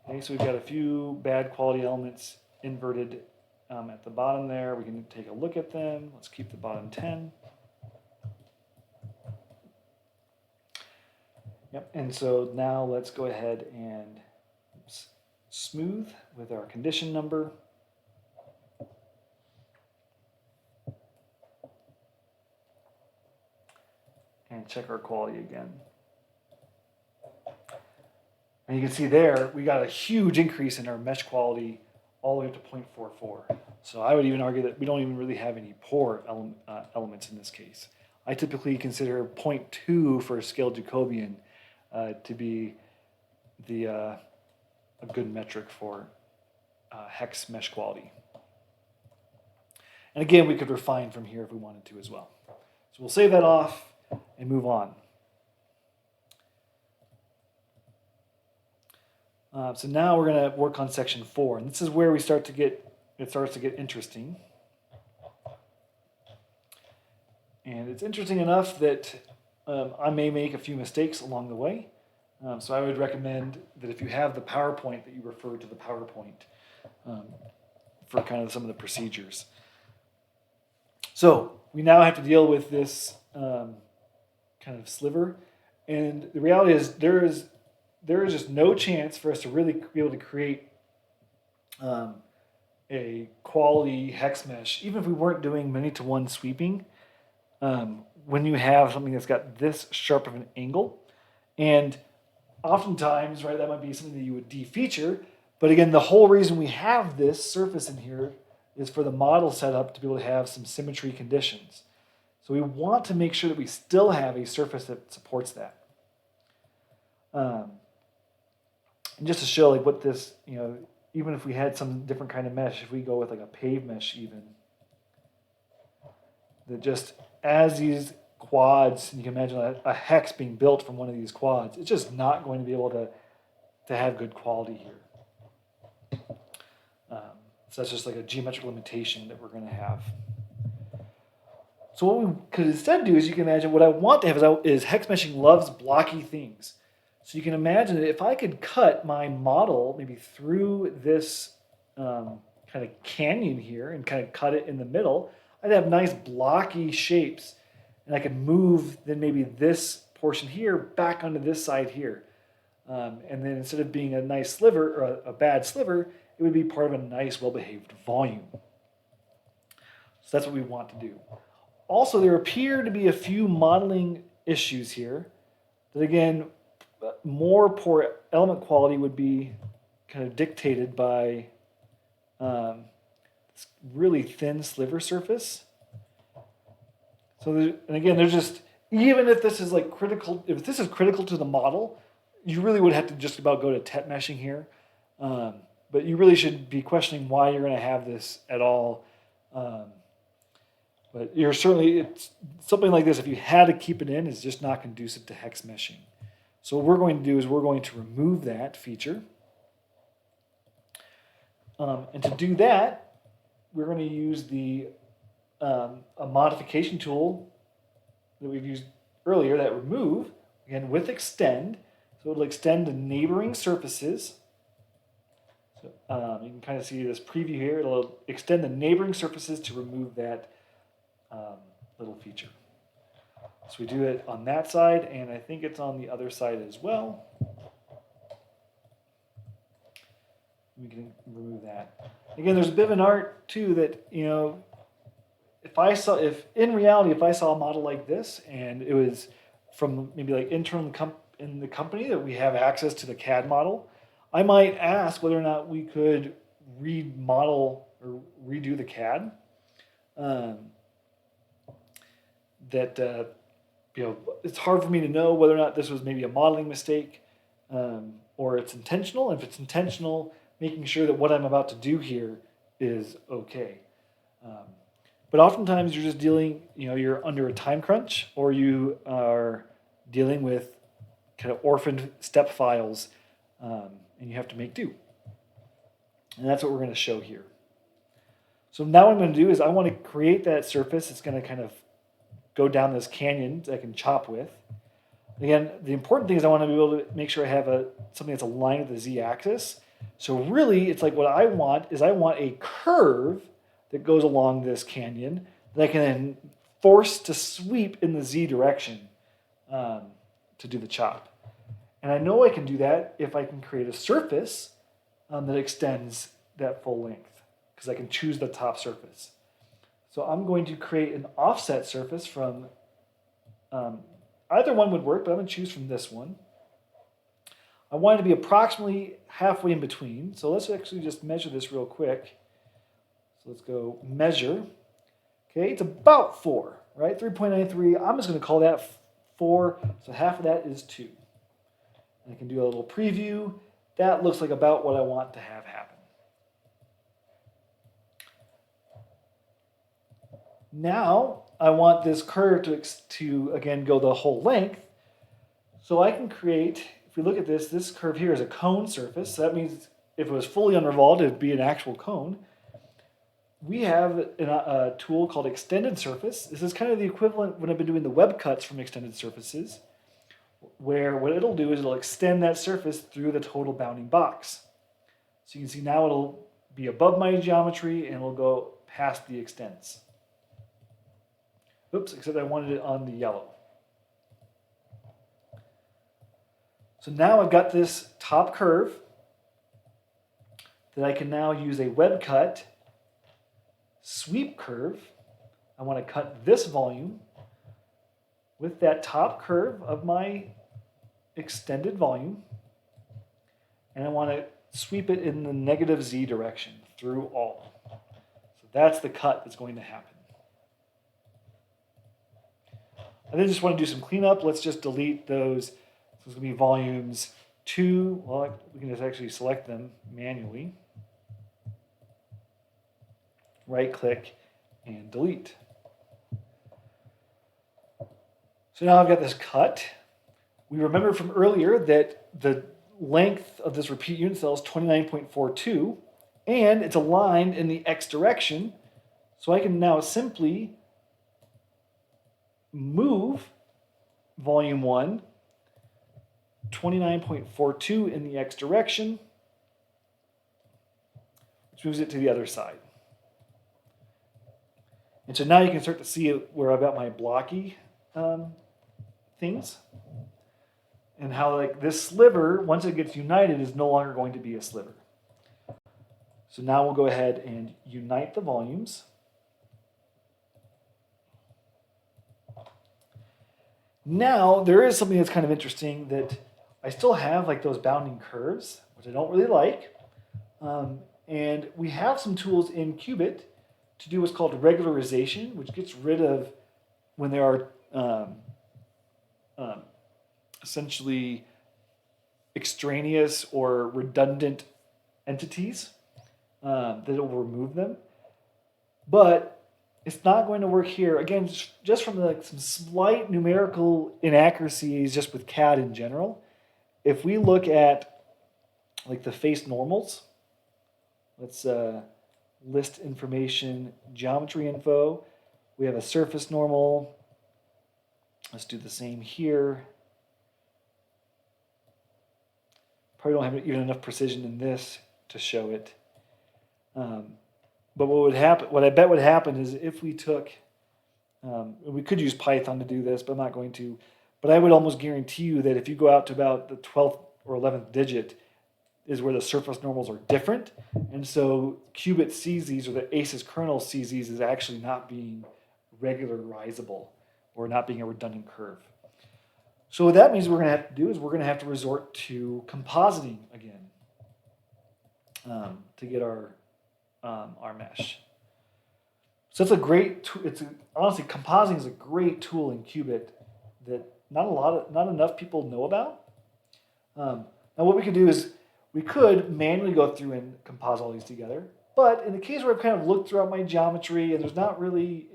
Okay, so we've got a few bad quality elements inverted at the bottom there. We can take a look at them. Let's keep the bottom 10. Yep, and so now let's go ahead and smooth with our condition number. And check our quality again. And you can see there, we got a huge increase in our mesh quality all the way up to 0.44. So I would even argue that we don't even really have any poor elements in this case. I typically consider 0.2 for a scaled Jacobian to be a good metric for hex mesh quality. And again, we could refine from here if we wanted to as well. So we'll save that off and move on. So now we're going to work on section 4, and this is where it starts to get interesting. And it's interesting enough that I may make a few mistakes along the way. So I would recommend that if you have the PowerPoint, that you refer to the PowerPoint for kind of some of the procedures. So we now have to deal with this kind of sliver, and the reality is there is just no chance for us to really be able to create a quality hex mesh, even if we weren't doing many-to-one sweeping, when you have something that's got this sharp of an angle. And oftentimes, right, that might be something that you would defeature. But again, the whole reason we have this surface in here is for the model setup to be able to have some symmetry conditions. So we want to make sure that we still have a surface that supports that. And just to show like what this, even if we had some different kind of mesh, if we go with like a pave mesh even, that just as these quads, and you can imagine a hex being built from one of these quads, it's just not going to be able to have good quality here. So that's just like a geometric limitation that we're going to have. So what we could instead do is you can imagine what I want to have is hex meshing loves blocky things. So you can imagine that if I could cut my model maybe through this kind of canyon here and kind of cut it in the middle, I'd have nice blocky shapes. And I could move then maybe this portion here back onto this side here. And then instead of being a nice sliver or a bad sliver, it would be part of a nice, well-behaved volume. So that's what we want to do. Also, there appear to be a few modeling issues here that, again, more poor element quality would be kind of dictated by this really thin sliver surface. So, and again, there's just, even if this is like critical, if this is critical to the model, you really would have to just about go to TET meshing here. but you really should be questioning why you're going to have this at all. But you're certainly, it's something like this, if you had to keep it in, is just not conducive to hex meshing. So what we're going to do is we're going to remove that feature. And to do that, we're going to use a modification tool that we've used earlier, that remove, again with extend. So it'll extend to neighboring surfaces. So, you can kind of see this preview here. It'll extend the neighboring surfaces to remove that little feature. So we do it on that side, and I think it's on the other side as well. We can remove that. Again, there's a bit of an art too that, you know, if in reality, if I saw a model like this and it was from maybe like internal in the company that we have access to the CAD model, I might ask whether or not we could remodel or redo the CAD. You know, it's hard for me to know whether or not this was maybe a modeling mistake or it's intentional. If it's intentional, making sure that what I'm about to do here is okay. But oftentimes you're just dealing, you know, you're under a time crunch, or you are dealing with kind of orphaned step files, and you have to make do. And that's what we're going to show here. So now what I'm going to do is I want to create that surface. It's going to kind of go down this canyon that I can chop with. Again, the important thing is I want to be able to make sure I have something that's aligned with the z-axis. So really, it's like what I want is I want a curve that goes along this canyon that I can then force to sweep in the z direction to do the chop. And I know I can do that if I can create a surface that extends that full length, because I can choose the top surface. So I'm going to create an offset surface from, either one would work, but I'm going to choose from this one. I want it to be approximately halfway in between. So let's actually just measure this real quick. So let's go measure. Okay, it's about 4, right? 3.93. I'm just going to call that 4. So half of that is 2. And I can do a little preview. That looks like about what I want to have happen. Now I want this curve to again go the whole length. So I can create, if we look at this curve here is a cone surface. So that means if it was fully unrevolved, it would be an actual cone. We have a tool called Extended Surface. This is kind of the equivalent when I've been doing the web cuts from Extended Surfaces, where what it'll do is it'll extend that surface through the total bounding box. So you can see now it'll be above my geometry and it'll go past the extents. Oops, except I wanted it on the yellow. So now I've got this top curve that I can now use a web cut sweep curve. I want to cut this volume with that top curve of my extended volume, and I want to sweep it in the negative z direction through all. So that's the cut that's going to happen. I then just want to do some cleanup. Let's just delete those. So it's going to be volumes 2. Well, we can just actually select them manually. Right click and delete. So now I've got this cut. We remember from earlier that the length of this repeat unit cell is 29.42, and it's aligned in the x direction. So I can now simply move volume 1 29.42 in the x direction, which moves it to the other side. And so now you can start to see where I've got my blocky things, and how like this sliver, once it gets united, is no longer going to be a sliver. So now we'll go ahead and unite the volumes. Now there is something that's kind of interesting, that I still have like those bounding curves, which I don't really like. And we have some tools in Cubit to do what's called regularization, which gets rid of when there are essentially extraneous or redundant entities, that it will remove them. But it's not going to work here. Again, just from some slight numerical inaccuracies just with CAD in general. If we look at like the face normals, let's list information, geometry info. We have a surface normal. Let's do the same here. Probably don't have even enough precision in this to show it. But what would happen? What I bet would happen is if we took, we could use Python to do this, but I'm not going to. But I would almost guarantee you that if you go out to about the 12th or 11th digit, is where the surface normals are different, and so Cubit sees these, or the ACES kernel sees these as actually not being regularizable or not being a redundant curve. So what that means we're going to have to do is we're going to have to resort to compositing again to get our mesh. So it's a great. Honestly, compositing is a great tool in Cubit that not enough people know about. Now what we could do is we could manually go through and compose all these together. But in the case where I've kind of looked throughout my geometry and there's not really,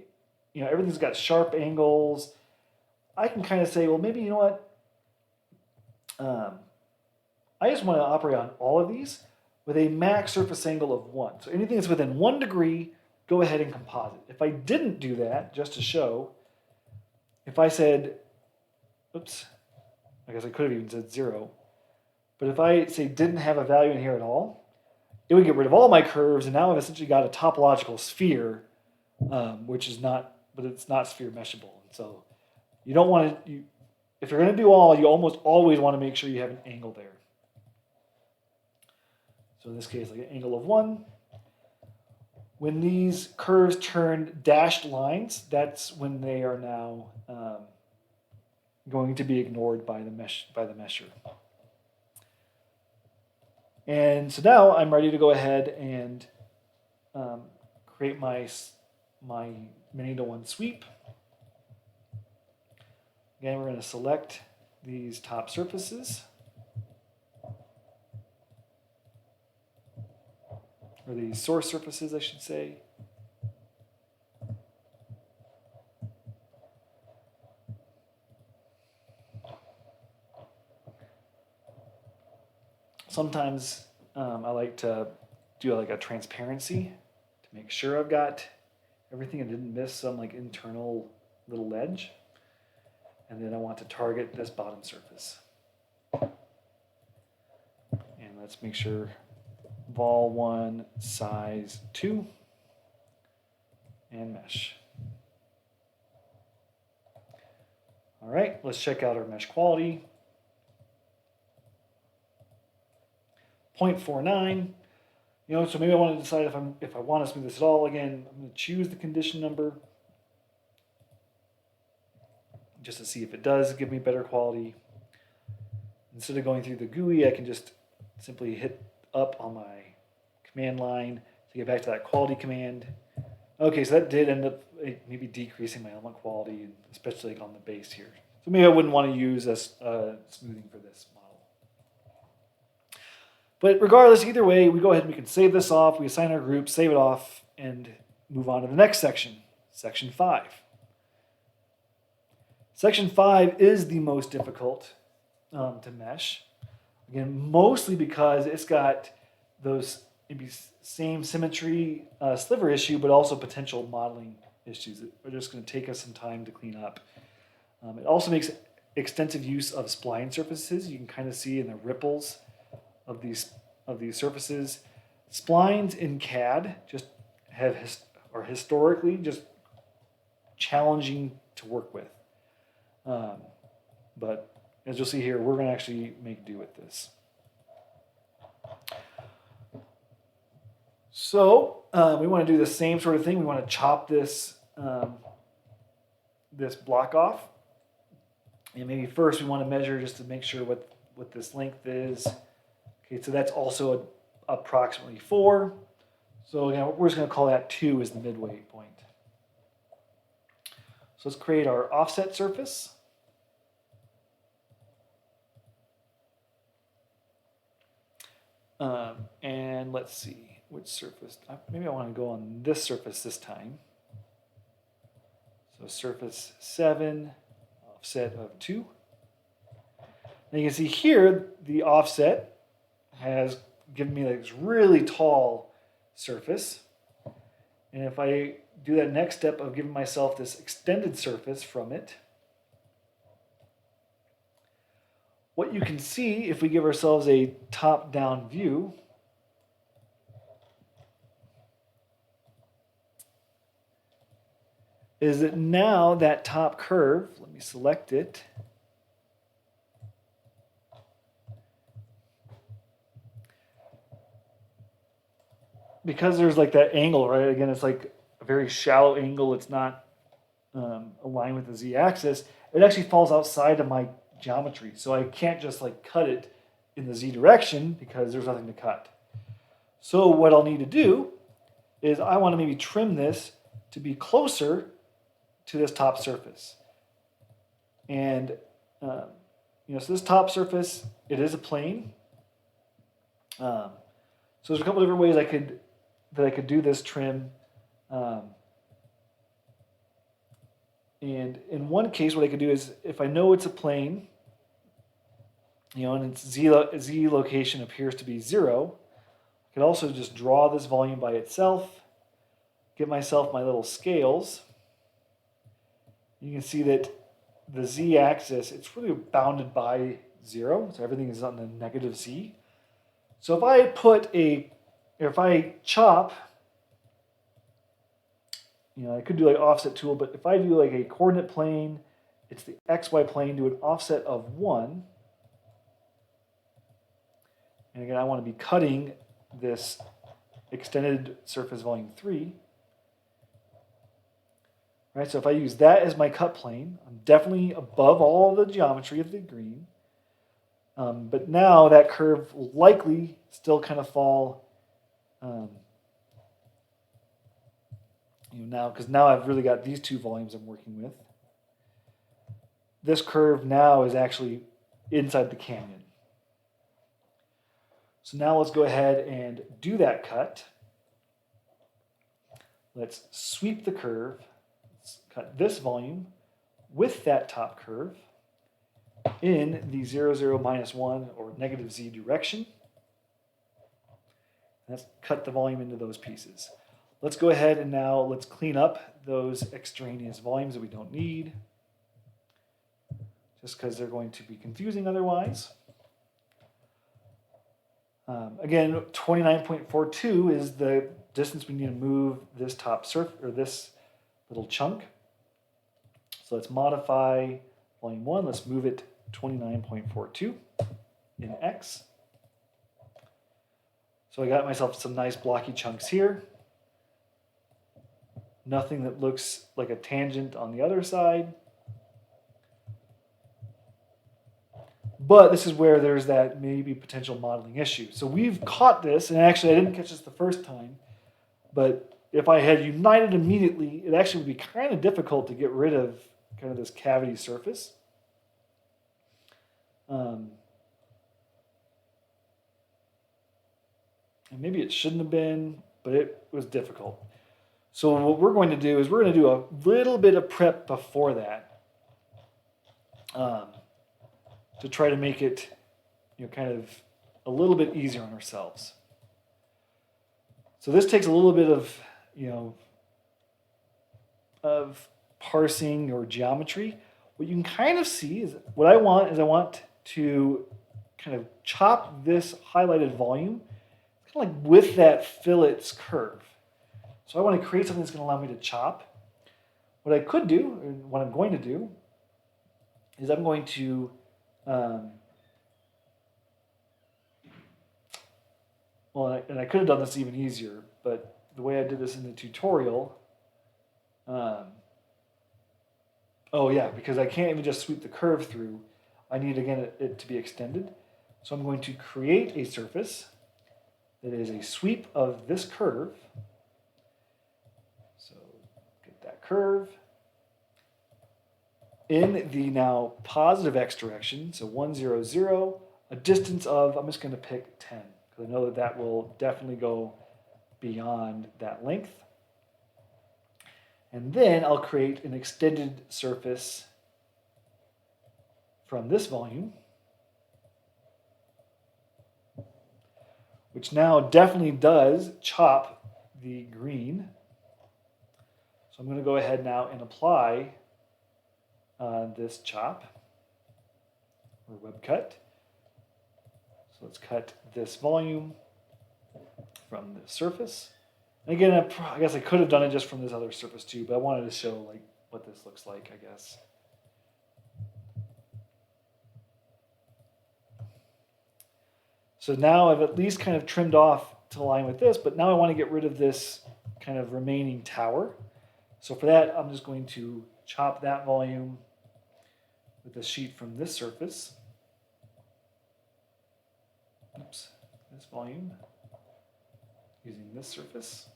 everything's got sharp angles, I can kind of say, well, maybe, you know what? I just want to operate on all of these with a max surface angle of 1. So anything that's within 1 degree, go ahead and composite. If I didn't do that, just to show, if I said, oops, I guess I could have even said 0. But if I say didn't have a value in here at all, it would get rid of all my curves, and now I've essentially got a topological sphere, which is not, but it's not sphere meshable. And so you don't want to, if you're going to do all, you almost always want to make sure you have an angle there. So in this case, like an angle of 1. When these curves turn dashed lines, that's when they are now going to be ignored by the mesher. And so now I'm ready to go ahead and create my many to one sweep. Again, we're going to select these top surfaces, or these source surfaces, I should say. Sometimes I like to do like a transparency to make sure I've got everything and didn't miss some like internal little ledge. And then I want to target this bottom surface. And let's make sure vol 1, size 2, and mesh. All right, let's check out our mesh quality. 0.49. So maybe I want to decide if I want to smooth this at all. Again, I'm going to choose the condition number just to see if it does give me better quality. Instead of going through the GUI, I can just simply hit up on my command line to get back to that quality command. Okay, so that did end up maybe decreasing my element quality, especially like on the base here. So maybe I wouldn't want to use smoothing for this model. But regardless, either way, we go ahead and we can save this off. We assign our group, save it off, and move on to the next section, section 5. Section 5 is the most difficult to mesh. Again, mostly because it's got those maybe same symmetry sliver issue, but also potential modeling issues that are just going to take us some time to clean up. It also makes extensive use of spline surfaces. You can kind of see in the ripples of these surfaces. Splines in CAD just are historically just challenging to work with. But as you'll see here, we're going to actually make do with this. So we want to do the same sort of thing. We want to chop this this block off. And maybe first we want to measure just to make sure what this length is. Okay, so that's also approximately 4. So again, we're just going to call that 2 as the midway point. So let's create our offset surface. And let's see, which surface? Maybe I want to go on this surface this time. So surface 7, offset of 2. Now you can see here, the offset has given me like this really tall surface. And if I do that next step of giving myself this extended surface from it, what you can see if we give ourselves a top-down view is that now that top curve, let me select it, because there's like that angle, right? Again, it's like a very shallow angle. It's not aligned with the z-axis. It actually falls outside of my geometry. So I can't just like cut it in the z direction because there's nothing to cut. So what I'll need to do is I want to maybe trim this to be closer to this top surface. And so this top surface, it is a plane. So there's a couple different ways I could do this trim. And in one case, what I could do is, if I know it's a plane, and its z location appears to be 0, I could also just draw this volume by itself, get myself my little scales. You can see that the z-axis, it's really bounded by 0, so everything is on the negative z. So if I chop, I could do like offset tool, but if I do like a coordinate plane, it's the xy plane, do an offset of 1. And again, I want to be cutting this extended surface volume 3. Right, so if I use that as my cut plane, I'm definitely above all the geometry of the green. But now that curve will likely still kind of fall, because now I've really got these two volumes I'm working with. This curve now is actually inside the canyon. So now let's go ahead and do that cut. Let's sweep the curve. Let's cut this volume with that top curve in the 0, 0, minus 1 or negative z direction. Let's cut the volume into those pieces. Let's go ahead and now let's clean up those extraneous volumes that we don't need, just because they're going to be confusing otherwise. Again, 29.42 is the distance we need to move this top surface, or this little chunk. So let's modify volume 1. Let's move it 29.42 in x. So I got myself some nice blocky chunks here. Nothing that looks like a tangent on the other side. But this is where there's that maybe potential modeling issue. So we've caught this, and actually I didn't catch this the first time, but if I had united immediately, it actually would be kind of difficult to get rid of kind of this cavity surface. And maybe it shouldn't have been, but it was difficult. So what we're going to do is we're going to do a little bit of prep before that. To try to make it, kind of a little bit easier on ourselves. So this takes a little bit of, of parsing or geometry. What you can kind of see is what I want to kind of chop this highlighted volume, kind of like with that fillet's curve. So I want to create something that's going to allow me to chop. What I could do, and what I'm going to do, is I'm going to and I could have done this even easier, but the way I did this in the tutorial, because I can't even just sweep the curve through, I need, again, it to be extended. So I'm going to create a surface that is a sweep of this curve. So get that curve. In the now positive x direction, so 1, 0, 0, a distance of, I'm just going to pick 10, because I know that that will definitely go beyond that length. And then I'll create an extended surface from this volume, which now definitely does chop the green. So I'm going to go ahead now and apply this chop or web cut. So let's cut this volume from this surface. And again, I guess I could have done it just from this other surface too, but I wanted to show like what this looks like, I guess. So now I've at least kind of trimmed off to align with this, but now I want to get rid of this kind of remaining tower. So for that, I'm just going to chop that volume with a sheet from this surface. Oops, this volume using this surface.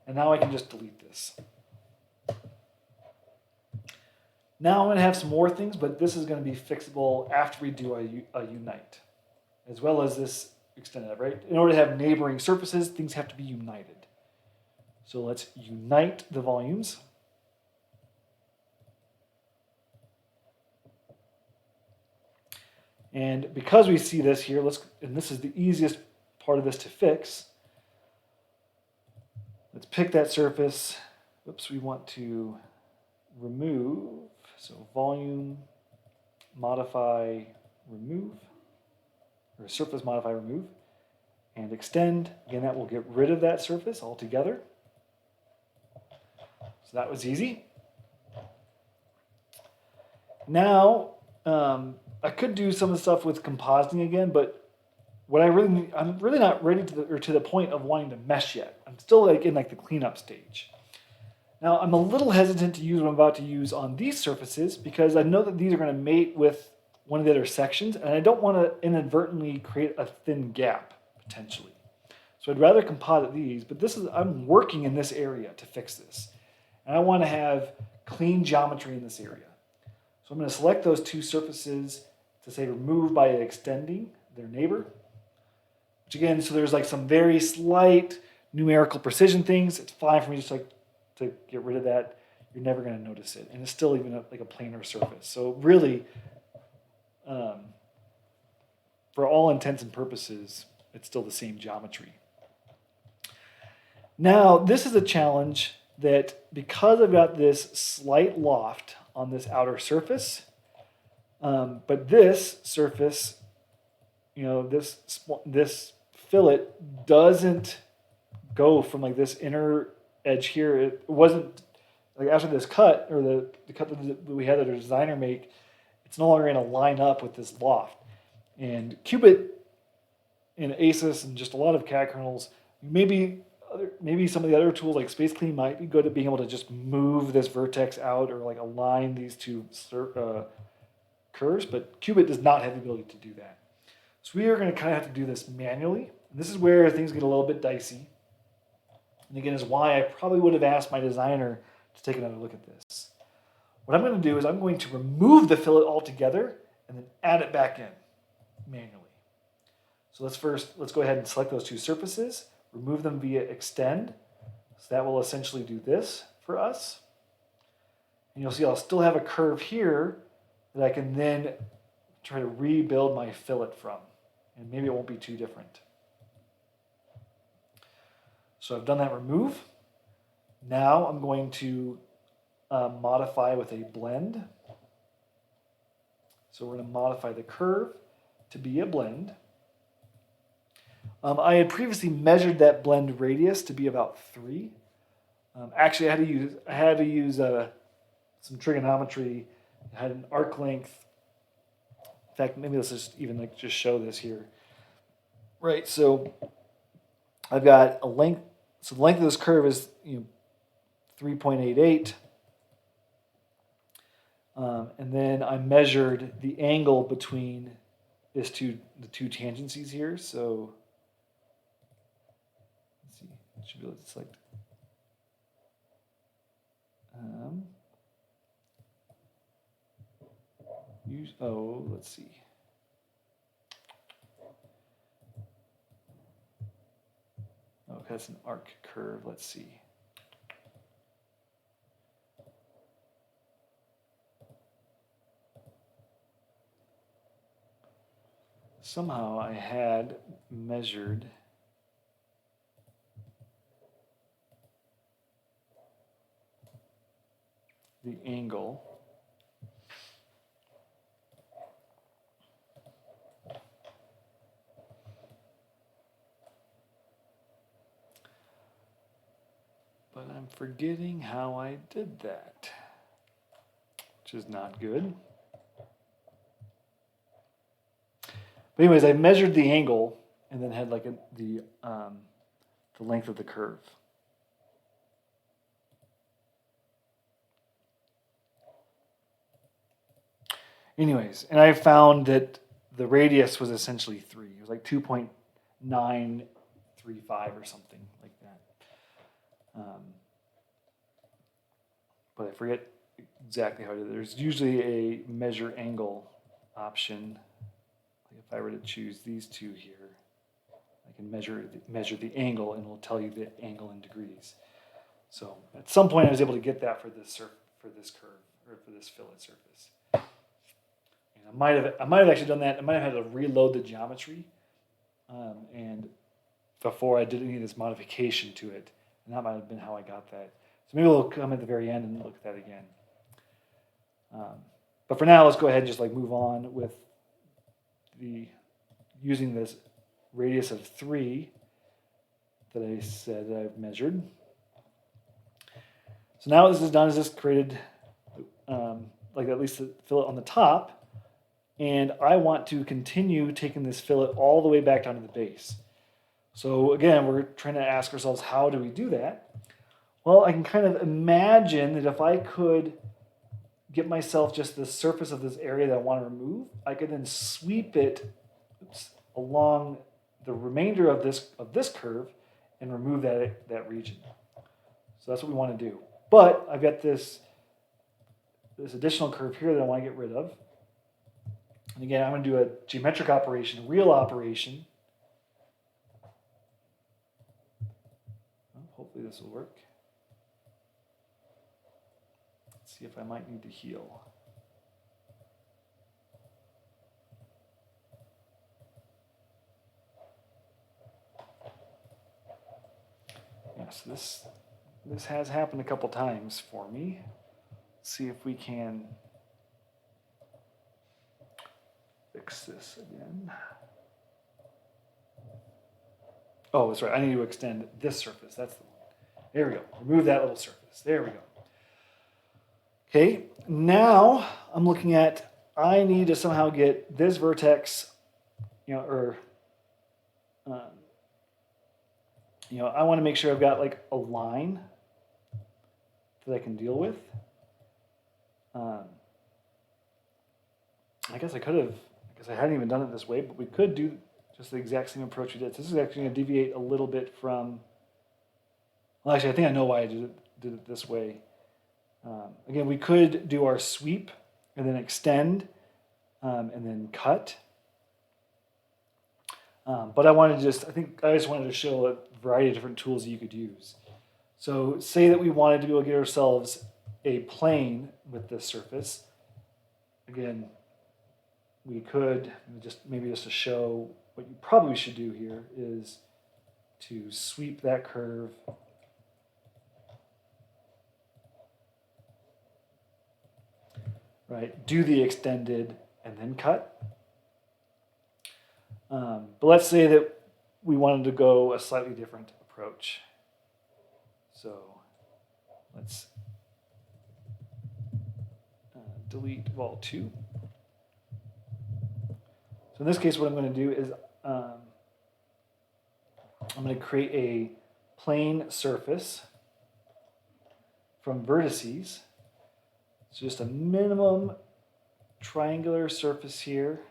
And now I can just delete this. Now I'm going to have some more things, but this is going to be fixable after we do a unite, as well as this extended, right? In order to have neighboring surfaces, things have to be united. So let's unite the volumes. And because we see this here, and this is the easiest part of this to fix, let's pick that surface. Oops, we want to remove. So volume, modify, remove, or surface modify, remove, and extend. Again, that will get rid of that surface altogether. So that was easy. Now, I could do some of the stuff with compositing again, but what I'm really not ready to the point of wanting to mesh yet. I'm still like in like the cleanup stage. Now, I'm a little hesitant to use what I'm about to use on these surfaces because I know that these are going to mate with one of the other sections, and I don't want to inadvertently create a thin gap, potentially. So I'd rather composite these, but I'm working in this area to fix this. And I want to have clean geometry in this area. So I'm going to select those two surfaces to say remove by extending their neighbor. Which again, so there's like some very slight numerical precision things. It's fine for me just like to get rid of that. You're never going to notice it. And it's still even like a planar surface. So really, for all intents and purposes, it's still the same geometry. Now, this is a challenge that because I've got this slight loft on this outer surface, but this surface, this fillet doesn't go from like this inner edge here. It wasn't like after this cut or the cut that we had the designer make, it's no longer going to line up with this loft. And Cubit and ASUS and just a lot of CAD kernels, maybe some of the other tools like Space Clean might be good at being able to just move this vertex out or like align these two curves, but Cubit does not have the ability to do that. So we are going to kind of have to do this manually. And this is where things get a little bit dicey. And again, is why I probably would have asked my designer to take another look at this. What I'm going to do is I'm going to remove the fillet altogether and then add it back in manually. So let's go ahead and select those two surfaces, remove them via extend. So that will essentially do this for us. And you'll see I'll still have a curve here that I can then try to rebuild my fillet from. And maybe it won't be too different. So I've done that remove. Now I'm going to modify with a blend. So we're going to modify the curve to be a blend. I had previously measured that blend radius to be about 3. Actually, I had to use some trigonometry. I had an arc length. In fact, maybe let's just show this here. Right. So I've got a length. So the length of this curve is 3.88. And then I measured the angle between the two tangencies here. So let's see, I should be able to select. Let's see. that's an arc curve. Let's see. Somehow I had measured the angle. But I'm forgetting how I did that, which is not good. But anyways, I measured the angle and then had like the length of the curve. Anyways, and I found that the radius was essentially 3. It was like 2.935 or something like that. But I forget exactly how to do it. There's usually a measure angle option. Like if I were to choose these two here, I can measure the angle and it will tell you the angle in degrees. So at some point I was able to get that for this curve or for this fillet surface. I might have actually done that. I might have had to reload the geometry, and before I did any of this modification to it, and that might have been how I got that. So maybe we'll come at the very end and look at that again. But for now, let's go ahead and just like move on with using this radius of 3 that I said that I've measured. So now what this has done is this created like at least the fillet on the top. And I want to continue taking this fillet all the way back down to the base. So again, we're trying to ask ourselves, how do we do that? Well, I can kind of imagine that if I could get myself just the surface of this area that I want to remove, I could then sweep it along the remainder of this curve and remove that region. So that's what we want to do. But I've got this additional curve here that I want to get rid of. And again, I'm going to do a geometric operation, a real operation. Well, hopefully this will work. Let's see if I might need to heal. Yes, this has happened a couple times for me. Let's see if we can fix this again. Oh, that's right. I need to extend this surface. That's the one. There we go. Remove that little surface. There we go. Okay, now I'm looking at, I need to somehow get this vertex, I want to make sure I've got like a line that I can deal with. I guess I could have, because I hadn't even done it this way, but we could do just the exact same approach we did. This is actually going to deviate a little bit from, well, actually, I think I know why I did it this way. Again, we could do our sweep and then extend and then cut. But I just wanted to show a variety of different tools that you could use. So say that we wanted to be able to get ourselves a plane with this surface. Again, we could maybe just to show what you probably should do here is to sweep that curve right, do the extended and then cut. But let's say that we wanted to go a slightly different approach. So let's delete vol 2. So in this case, what I'm going to do is I'm going to create a plane surface from vertices. So just a minimum triangular surface here.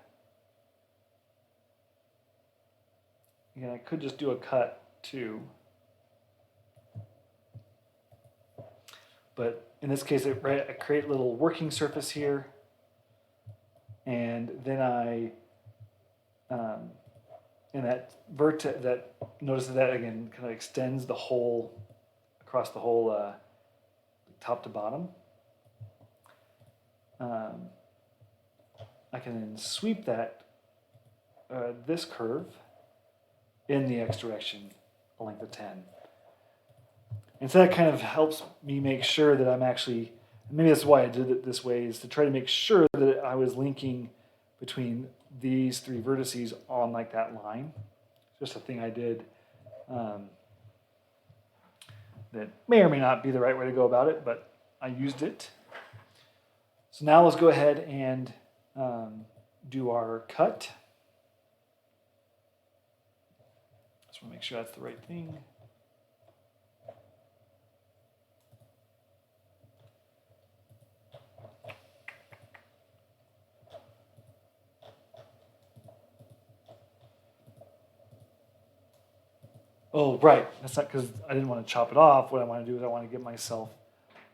Again, I could just do a cut too. But in this case, I create a little working surface here. And then I and that vertex, that notice that again kind of extends the whole across the whole top to bottom. I can then sweep that this curve in the x direction a length of 10. And so that kind of helps me make sure that I'm actually, maybe that's why I did it this way, is to try to make sure that I was linking between these three vertices on like that line. Just a thing I did that may or may not be the right way to go about it, but I used it. So now let's go ahead and do our cut. Just want to make sure that's the right thing. Oh, right. That's not because I didn't want to chop it off. What I want to do is I want to give myself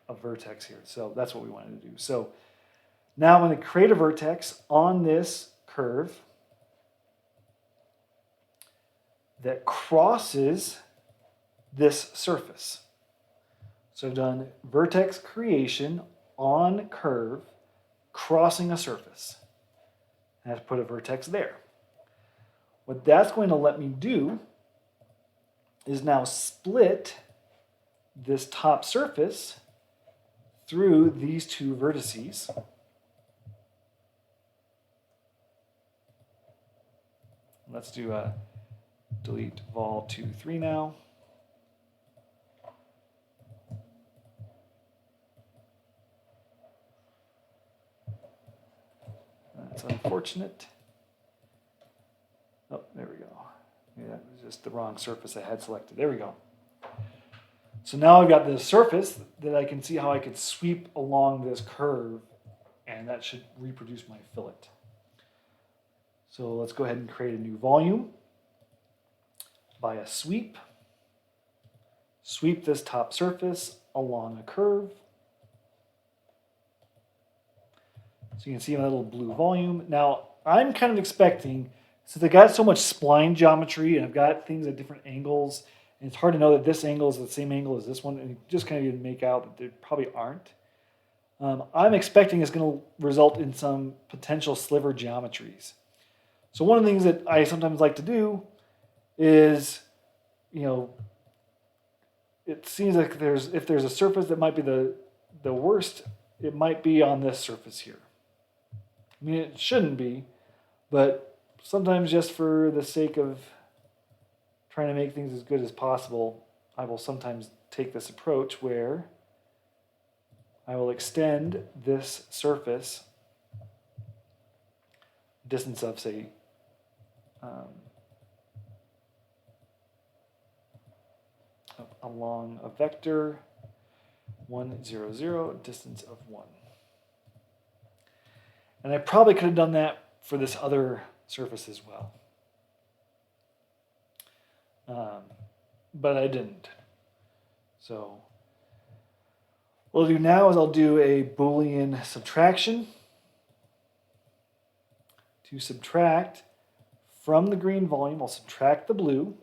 a vertex here. So that's what we wanted to do. So now I'm going to create a vertex on this curve that crosses this surface. So I've done vertex creation on curve crossing a surface. I have to put a vertex there. What that's going to let me do is now split this top surface through these two vertices. Let's do a delete vol 2, 3 now. That's unfortunate. Oh, there we go. Yeah, it was just the wrong surface I had selected. There we go. So now I've got this surface that I can see how I could sweep along this curve, and that should reproduce my fillet. So let's go ahead and create a new volume by a sweep. Sweep this top surface along a curve. So you can see my little blue volume. Now, I'm kind of expecting, since I got so much spline geometry and I've got things at different angles, and it's hard to know that this angle is the same angle as this one, and you just kind of make out that they probably aren't. I'm expecting it's going to result in some potential sliver geometries. So one of the things that I sometimes like to do is, it seems like if there's a surface that might be the worst, it might be on this surface here. I mean, it shouldn't be, but sometimes just for the sake of trying to make things as good as possible, I will sometimes take this approach where I will extend this surface distance of, say, along a vector 1, 0, 0, distance of 1. And I probably could have done that for this other surface as well. But I didn't. So what I'll do now is I'll do a Boolean subtraction to subtract from the green volume. I'll subtract the blue.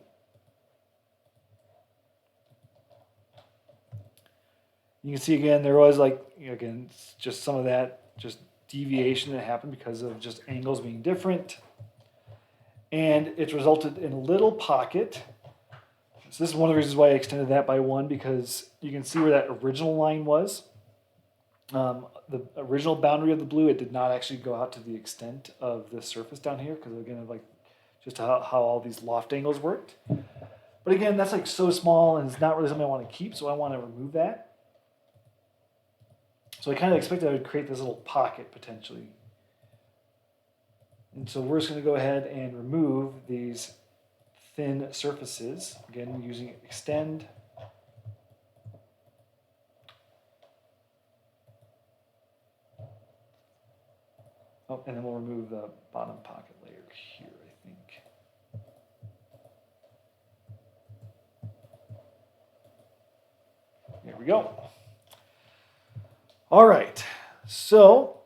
You can see again, there was it's just some of that just deviation that happened because of just angles being different. And it's resulted in a little pocket. So this is one of the reasons why I extended that by 1, because you can see where that original line was. The original boundary of the blue, it did not actually go out to the extent of this surface down here, because again, of just how all these loft angles worked. But again, that's so small, and it's not really something I want to keep, so I want to remove that. So I kind of expected I would create this little pocket potentially. And so we're just going to go ahead and remove these thin surfaces, again using extend. Oh, and then we'll remove the bottom pocket layer here, I think. There we go. All right, so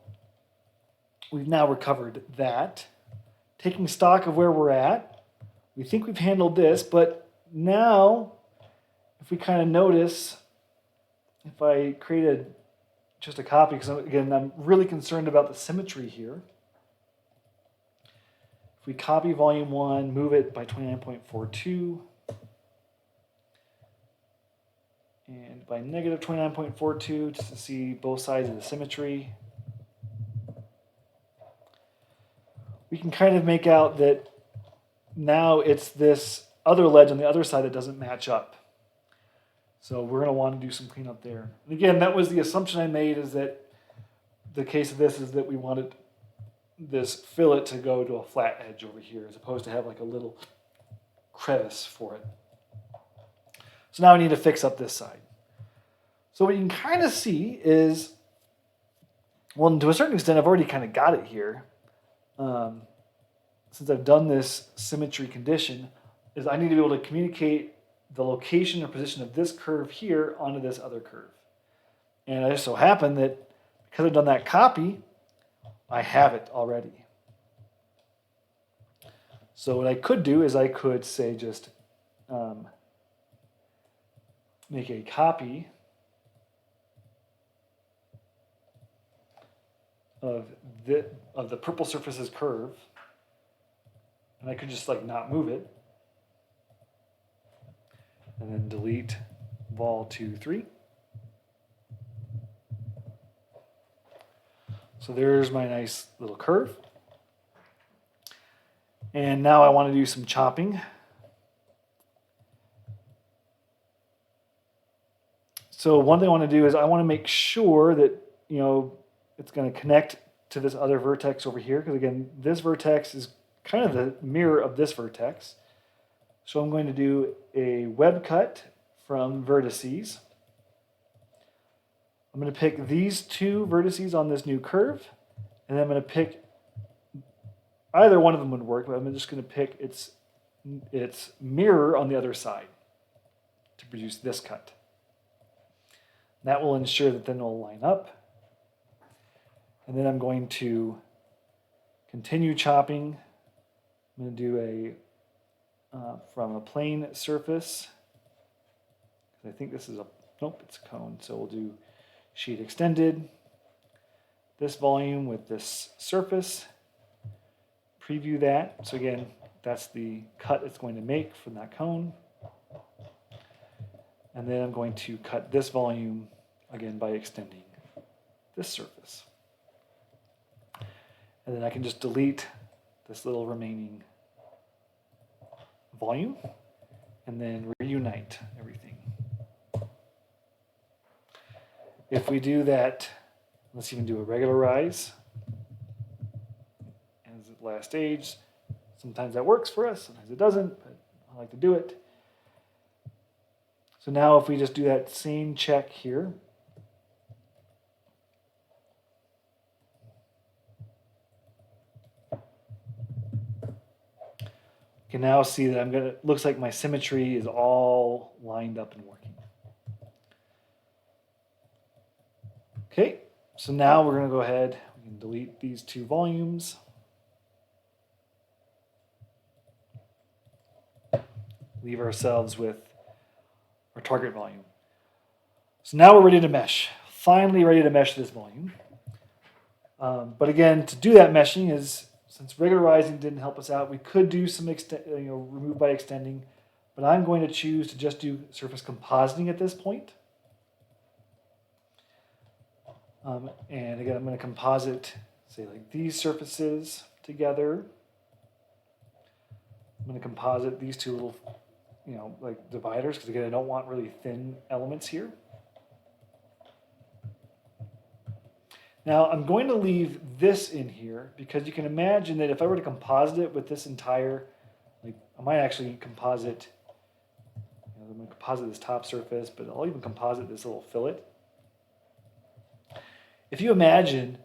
we've now recovered that. Taking stock of where we're at, we think we've handled this, but now if we kind of notice, if I created just a copy, because again, I'm really concerned about the symmetry here. If we copy volume 1, move it by 29.42, and by negative 29.42, just to see both sides of the symmetry, we can kind of make out that now it's this other ledge on the other side that doesn't match up. So we're going to want to do some cleanup there. And again, that was the assumption I made, is that the case of this is that we wanted this fillet to go to a flat edge over here, as opposed to have like a little crevice for it. So now we need to fix up this side. So what you can kind of see is, well, to a certain extent, I've already kind of got it here. Since I've done this symmetry condition, is I need to be able to communicate the location or position of this curve here onto this other curve. And it just so happened that because I've done that copy, I have it already. So what I could do is I could say just make a copy of the purple surface's curve, and I could just like not move it, and then delete vol 2, 3. So there's my nice little curve. And now I want to do some chopping. So one thing I want to do is I want to make sure that, you know, it's going to connect to this other vertex over here, because again, this vertex is kind of the mirror of this vertex. So I'm going to do a web cut from vertices. I'm going to pick these two vertices on this new curve, and then I'm going to pick, either one of them would work, but I'm just going to pick its mirror on the other side to produce this cut. That will ensure that then it'll line up. And then I'm going to continue chopping. I'm going to do from a plane surface. I think this is nope, it's a cone. So we'll do sheet extended, this volume with this surface, preview that. So again, that's the cut it's going to make from that cone. And then I'm going to cut this volume again by extending this surface. And then I can just delete this little remaining volume and then reunite everything. If we do that, let's even do a regularize as the last stage. Sometimes that works for us, sometimes it doesn't, but I like to do it. So now if we just do that same check here, you can now see that looks like my symmetry is all lined up and working. Okay, so now we're going to go ahead, we can delete these two volumes. Leave ourselves with our target volume. So now we're ready to mesh. Finally ready to mesh this volume. But again, to do that meshing is, since regularizing didn't help us out, we could do some remove by extending, but I'm going to choose to just do surface compositing at this point. And again, I'm going to composite, say like these surfaces together. I'm going to composite these two little, like dividers, because again, I don't want really thin elements here. Now I'm going to leave this in here because you can imagine that if I were to composite it with this entire, I might actually composite, I'm going to composite this top surface, but I'll even composite this little fillet. If you imagine,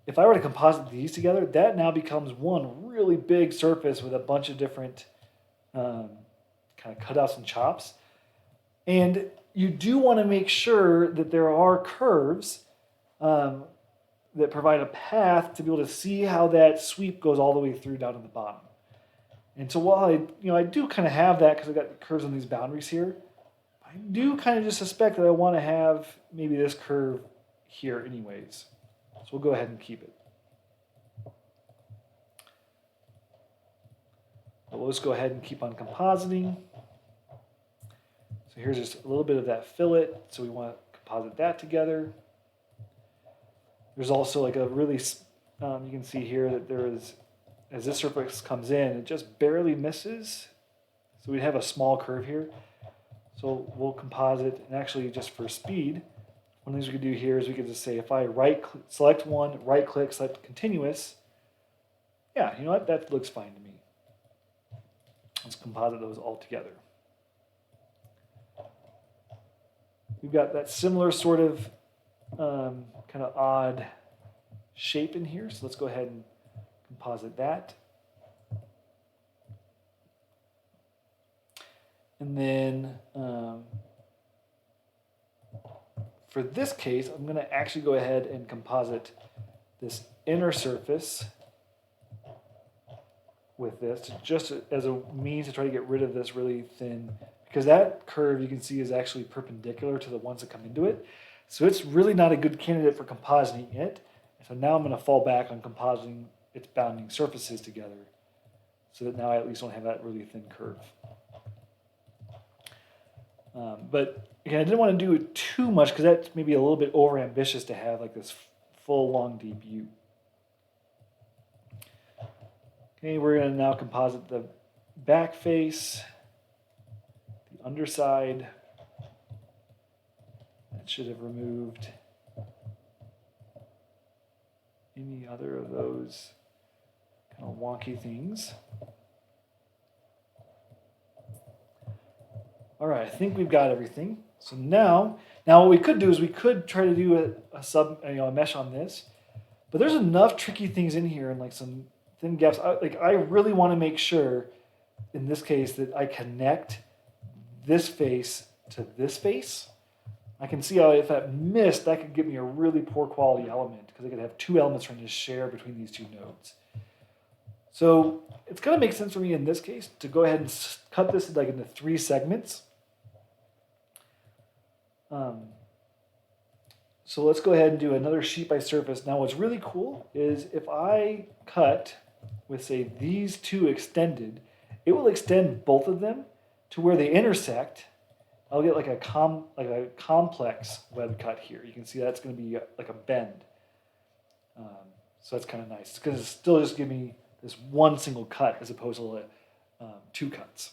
if I were to composite these together, that now becomes one really big surface with a bunch of different kind of cutouts and chops. And you do want to make sure that there are curves that provide a path to be able to see how that sweep goes all the way through down to the bottom. And so while I do kind of have that because I got the curves on these boundaries here, I do kind of just suspect that I want to have maybe this curve here anyways. So we'll go ahead and keep it. But we'll just go ahead and keep on compositing. So here's just a little bit of that fillet. So we want to composite that together. There's also like a really, you can see here that there is, as this surface comes in, it just barely misses. So we have a small curve here. So we'll composite, and actually just for speed, one of the things we could do here is we could just say if I select one, right click, select continuous, yeah, you know what, that looks fine to me. Let's composite those all together. We've got that similar sort of kind of odd shape in here, so let's go ahead and composite that. And then for this case, I'm going to actually go ahead and composite this inner surface with this, just as a means to try to get rid of this really thin, because that curve you can see is actually perpendicular to the ones that come into it. So it's really not a good candidate for compositing it. So now I'm going to fall back on compositing its bounding surfaces together, so that now I at least don't have that really thin curve. But again, I didn't want to do it too much because that's maybe a little bit over ambitious to have like this full long deep U. Okay, we're going to now composite the back face, the underside. That should have removed any other of those kind of wonky things. All right, I think we've got everything. So now what we could do is we could try to do a mesh on this, but there's enough tricky things in here and like some thin gaps. I really want to make sure, in this case, that I connect this face to this face. I can see how if that missed, that could give me a really poor quality element because I could have two elements trying to share between these two nodes. So it's going to make sense for me in this case to go ahead and cut this like into 3 segments. So let's go ahead and do another sheet by surface. Now what's really cool is if I cut with, say, these two extended, it will extend both of them to where they intersect. I'll get like a complex web cut here. You can see that's going to be like a bend. So that's kind of nice because it's still just give me this one single cut as opposed to 2 cuts.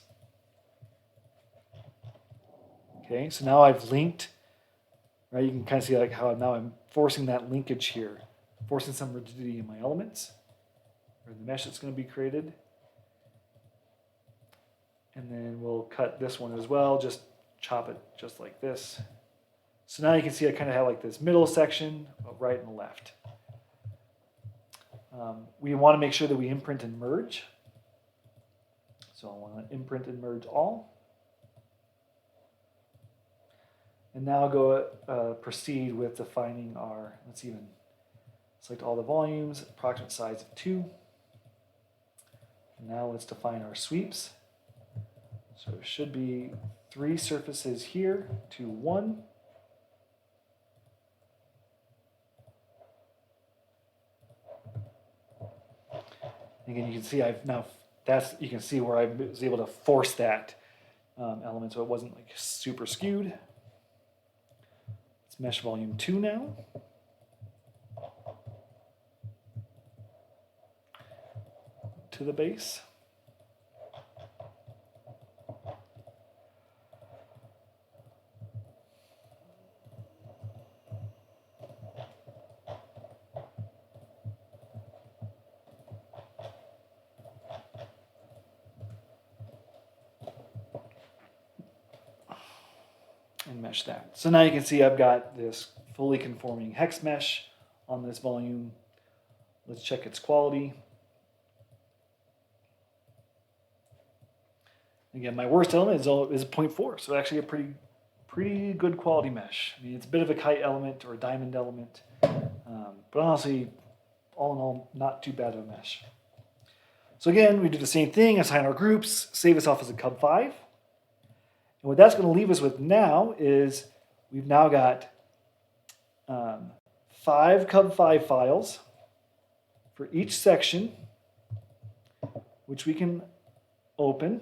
Okay, so now I've linked, right? You can kind of see like how now I'm forcing that linkage here, forcing some rigidity in my elements or the mesh that's going to be created. And then we'll cut this one as well, just chop it just like this. So now you can see I kind of have like this middle section, right and left. We want to make sure that we imprint and merge. So I want to imprint and merge all. And now go proceed with defining our, let's even select all the volumes, approximate size of 2. And now let's define our sweeps. So it should be 3 surfaces here to 1. Again, you can see I've now, you can see where I was able to force that element so it wasn't like super skewed. Let's mesh volume 2 now. To the base. And mesh that. So now you can see I've got this fully conforming hex mesh on this volume. Let's check its quality. Again, my worst element is 0.4, so actually a pretty good quality mesh. I mean, it's a bit of a kite element or a diamond element, but honestly, all in all, not too bad of a mesh. So again, we do the same thing, assign our groups, save us off as a cub5. And what that's going to leave us with now is we've now got 5 cub5 files for each section, which we can open.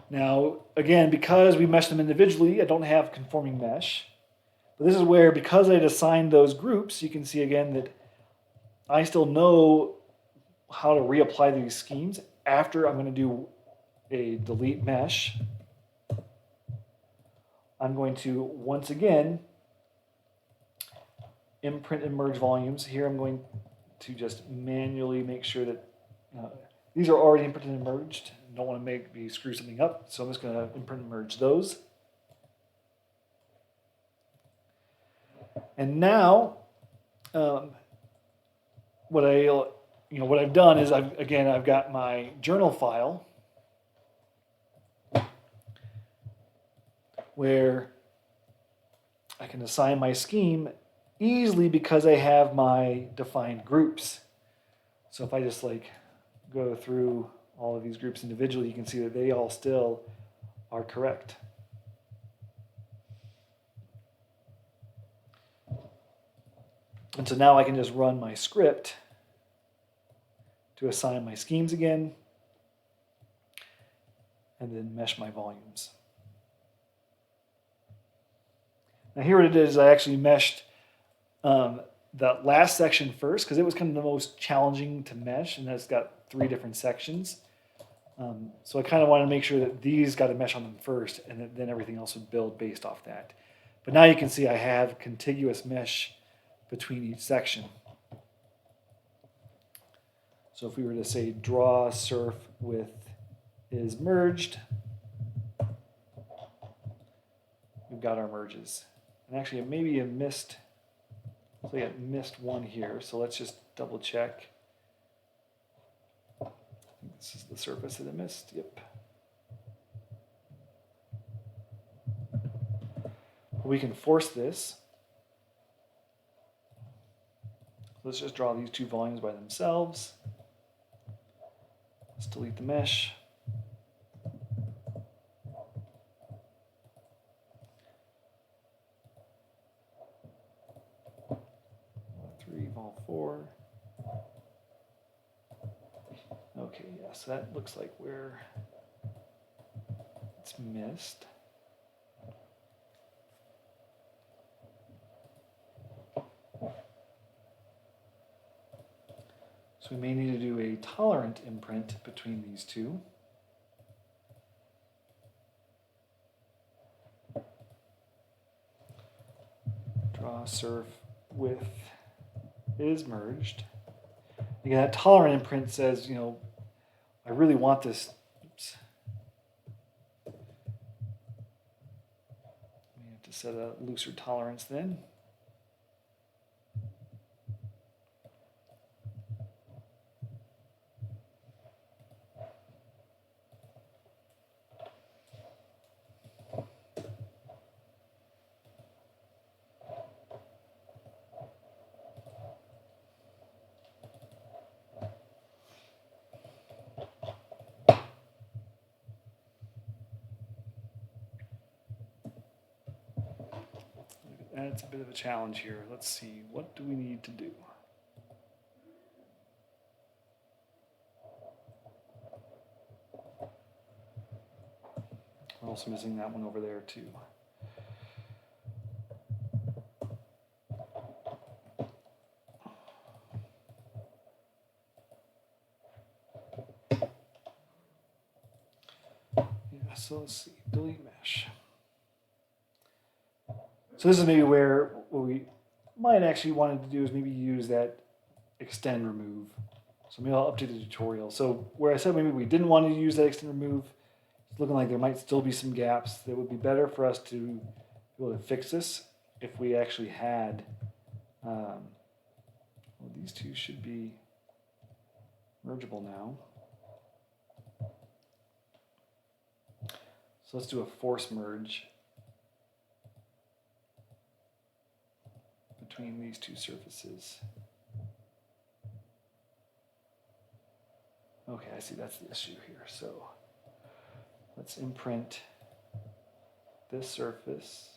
Now, again, because we mesh them individually, I don't have conforming mesh. But this is where, because I'd assigned those groups, you can see again that I still know how to reapply these schemes after I'm going to do a delete mesh. I'm going to, once again, imprint and merge volumes. Here I'm going to just manually make sure that these are already imprinted and merged. I don't want to make me screw something up, so I'm just going to imprint and merge those. And now, what I've done is I've got my journal file where I can assign my scheme easily because I have my defined groups. So if I just go through all of these groups individually, you can see that they all still are correct. And so now I can just run my script to assign my schemes again and then mesh my volumes. Now here it is, I actually meshed that last section first because it was kind of the most challenging to mesh, and that's got 3 different sections. So I kind of want to make sure that these got to mesh on them first, and then everything else would build based off that. But now you can see I have contiguous mesh between each section. So if we were to say draw surf with is merged, we've got our merges. And actually, maybe you missed, so I missed one here. So let's just double check. This is the surface that I missed. Yep. We can force this. Let's just draw these 2 volumes by themselves. Let's delete the mesh. Vol 4. Okay, yeah, so that looks like where it's missed. So we may need to do a tolerant imprint between these 2. Draw surf with is merged. Again, that tolerant imprint says, I really want this. Oops. We have to set a looser tolerance then. That's a bit of a challenge here. Let's see, what do we need to do? We're also missing that one over there too. Yeah, so let's see, delete mesh. So this is maybe where what we might actually wanted to do is maybe use that extend remove. So maybe I'll update the tutorial. So where I said maybe we didn't want to use that extend remove, it's looking like there might still be some gaps that would be better for us to be able to fix this if we actually had, well, these 2 should be mergeable now. So let's do a force merge. between these two surfaces. Okay, I see that's the issue here. So let's imprint this surface.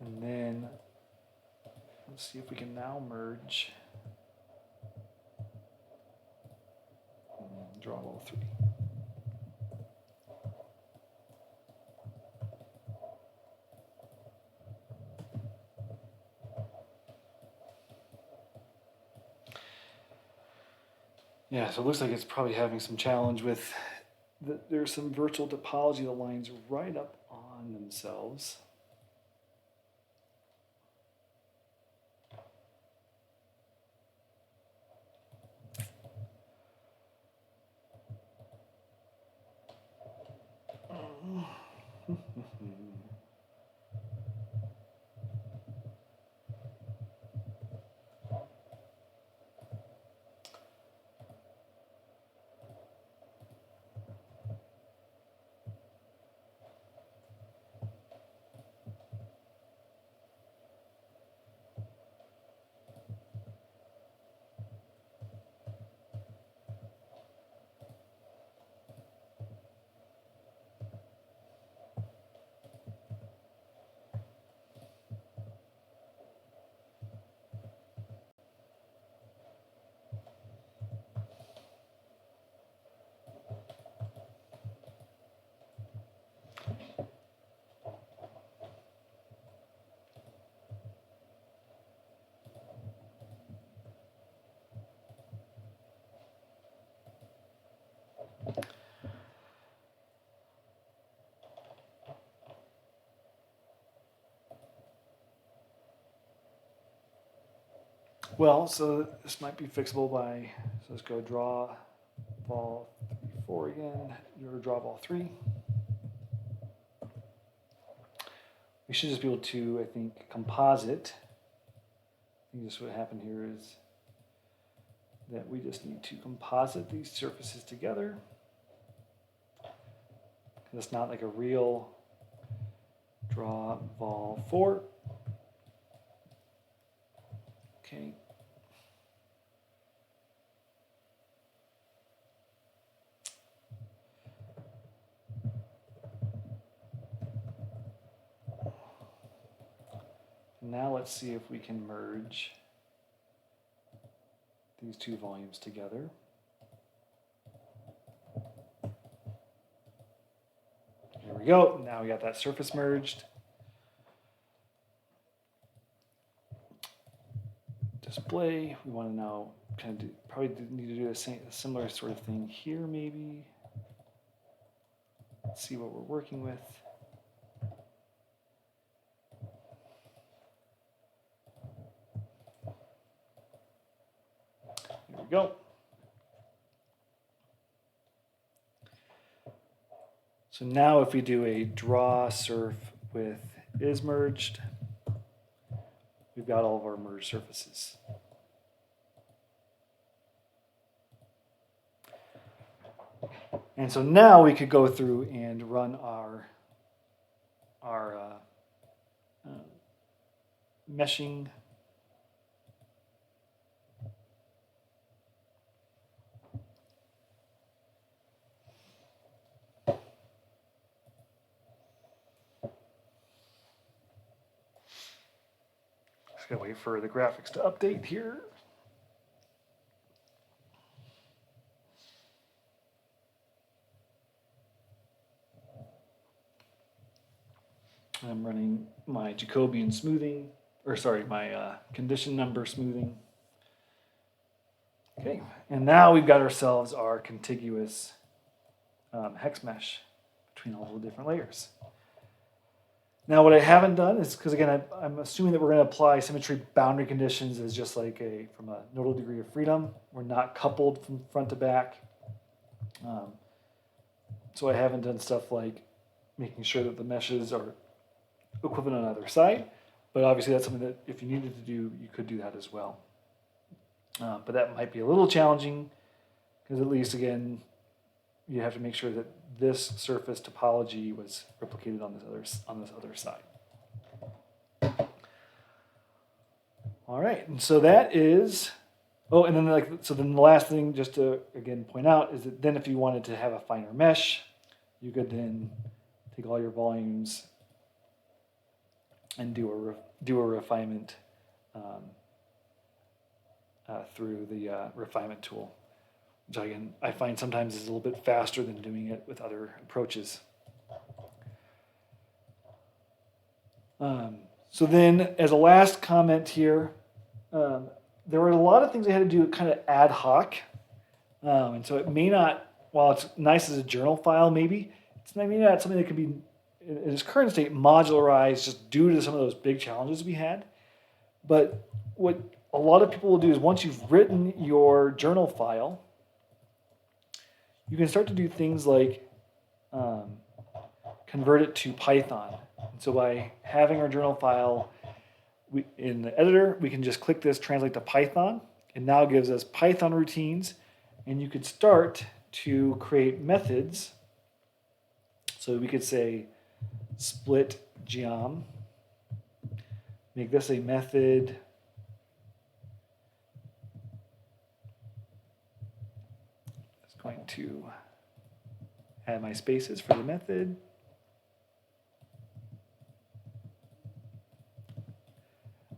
And then let's see if we can now merge and draw all three. Yeah, so it looks like it's probably having some challenge with there's some virtual topology that lines right up on themselves. Well, so this might be fixable by, so let's go draw ball 3, 4 again, or draw ball 3. We should just be able to, I think, composite. I think just what happened here is that we just need to composite these surfaces together. It's not like a real draw ball 4. Okay. Now let's see if we can merge these two volumes together. There we go. Now we got that surface merged. Display. We want to now kind of probably need to do a similar sort of thing here, maybe. Let's see what we're working with. There we go. So now if we do a draw surf with is merged, we've got all of our merged surfaces. And so now we could go through and run our meshing. Just gotta wait for the graphics to update here. I'm running my Jacobian smoothing, or sorry, my condition number smoothing. Okay, and now we've got ourselves our contiguous hex mesh between all the different layers. Now what I haven't done is, because again, I'm assuming that we're going to apply symmetry boundary conditions as just like from a nodal degree of freedom. We're not coupled from front to back. So I haven't done stuff like making sure that the meshes are equivalent on either side. But obviously that's something that if you needed to do, you could do that as well. But that might be a little challenging because at least, again, you have to make sure that this surface topology was replicated on this other side. All right, and so that is, oh, and then then the last thing just to again point out is that then if you wanted to have a finer mesh, you could then take all your volumes and do a refinement through the refinement tool, which again I find sometimes is a little bit faster than doing it with other approaches. So then, as a last comment here, there were a lot of things I had to do kind of ad hoc, and so it may not, while it's nice as a journal file, maybe it's maybe not something that could be in its current state modularized just due to some of those big challenges we had. But what a lot of people will do is once you've written your journal file, you can start to do things like convert it to Python. And so by having our journal file in the editor, we can just click this, translate to Python. It now gives us Python routines, and you could start to create methods. So we could say split geom, make this a method. It's going to add my spaces for the method.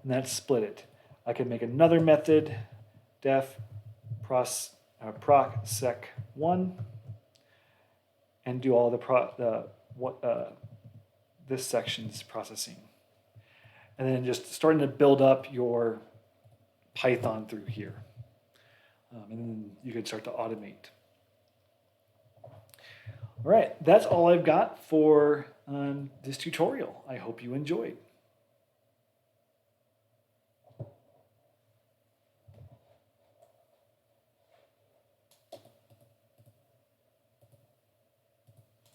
And that's split it. I can make another method, def proc sec1, and do all this section's processing. And then just starting to build up your Python through here. And then you can start to automate. All right, that's all I've got for this tutorial. I hope you enjoyed.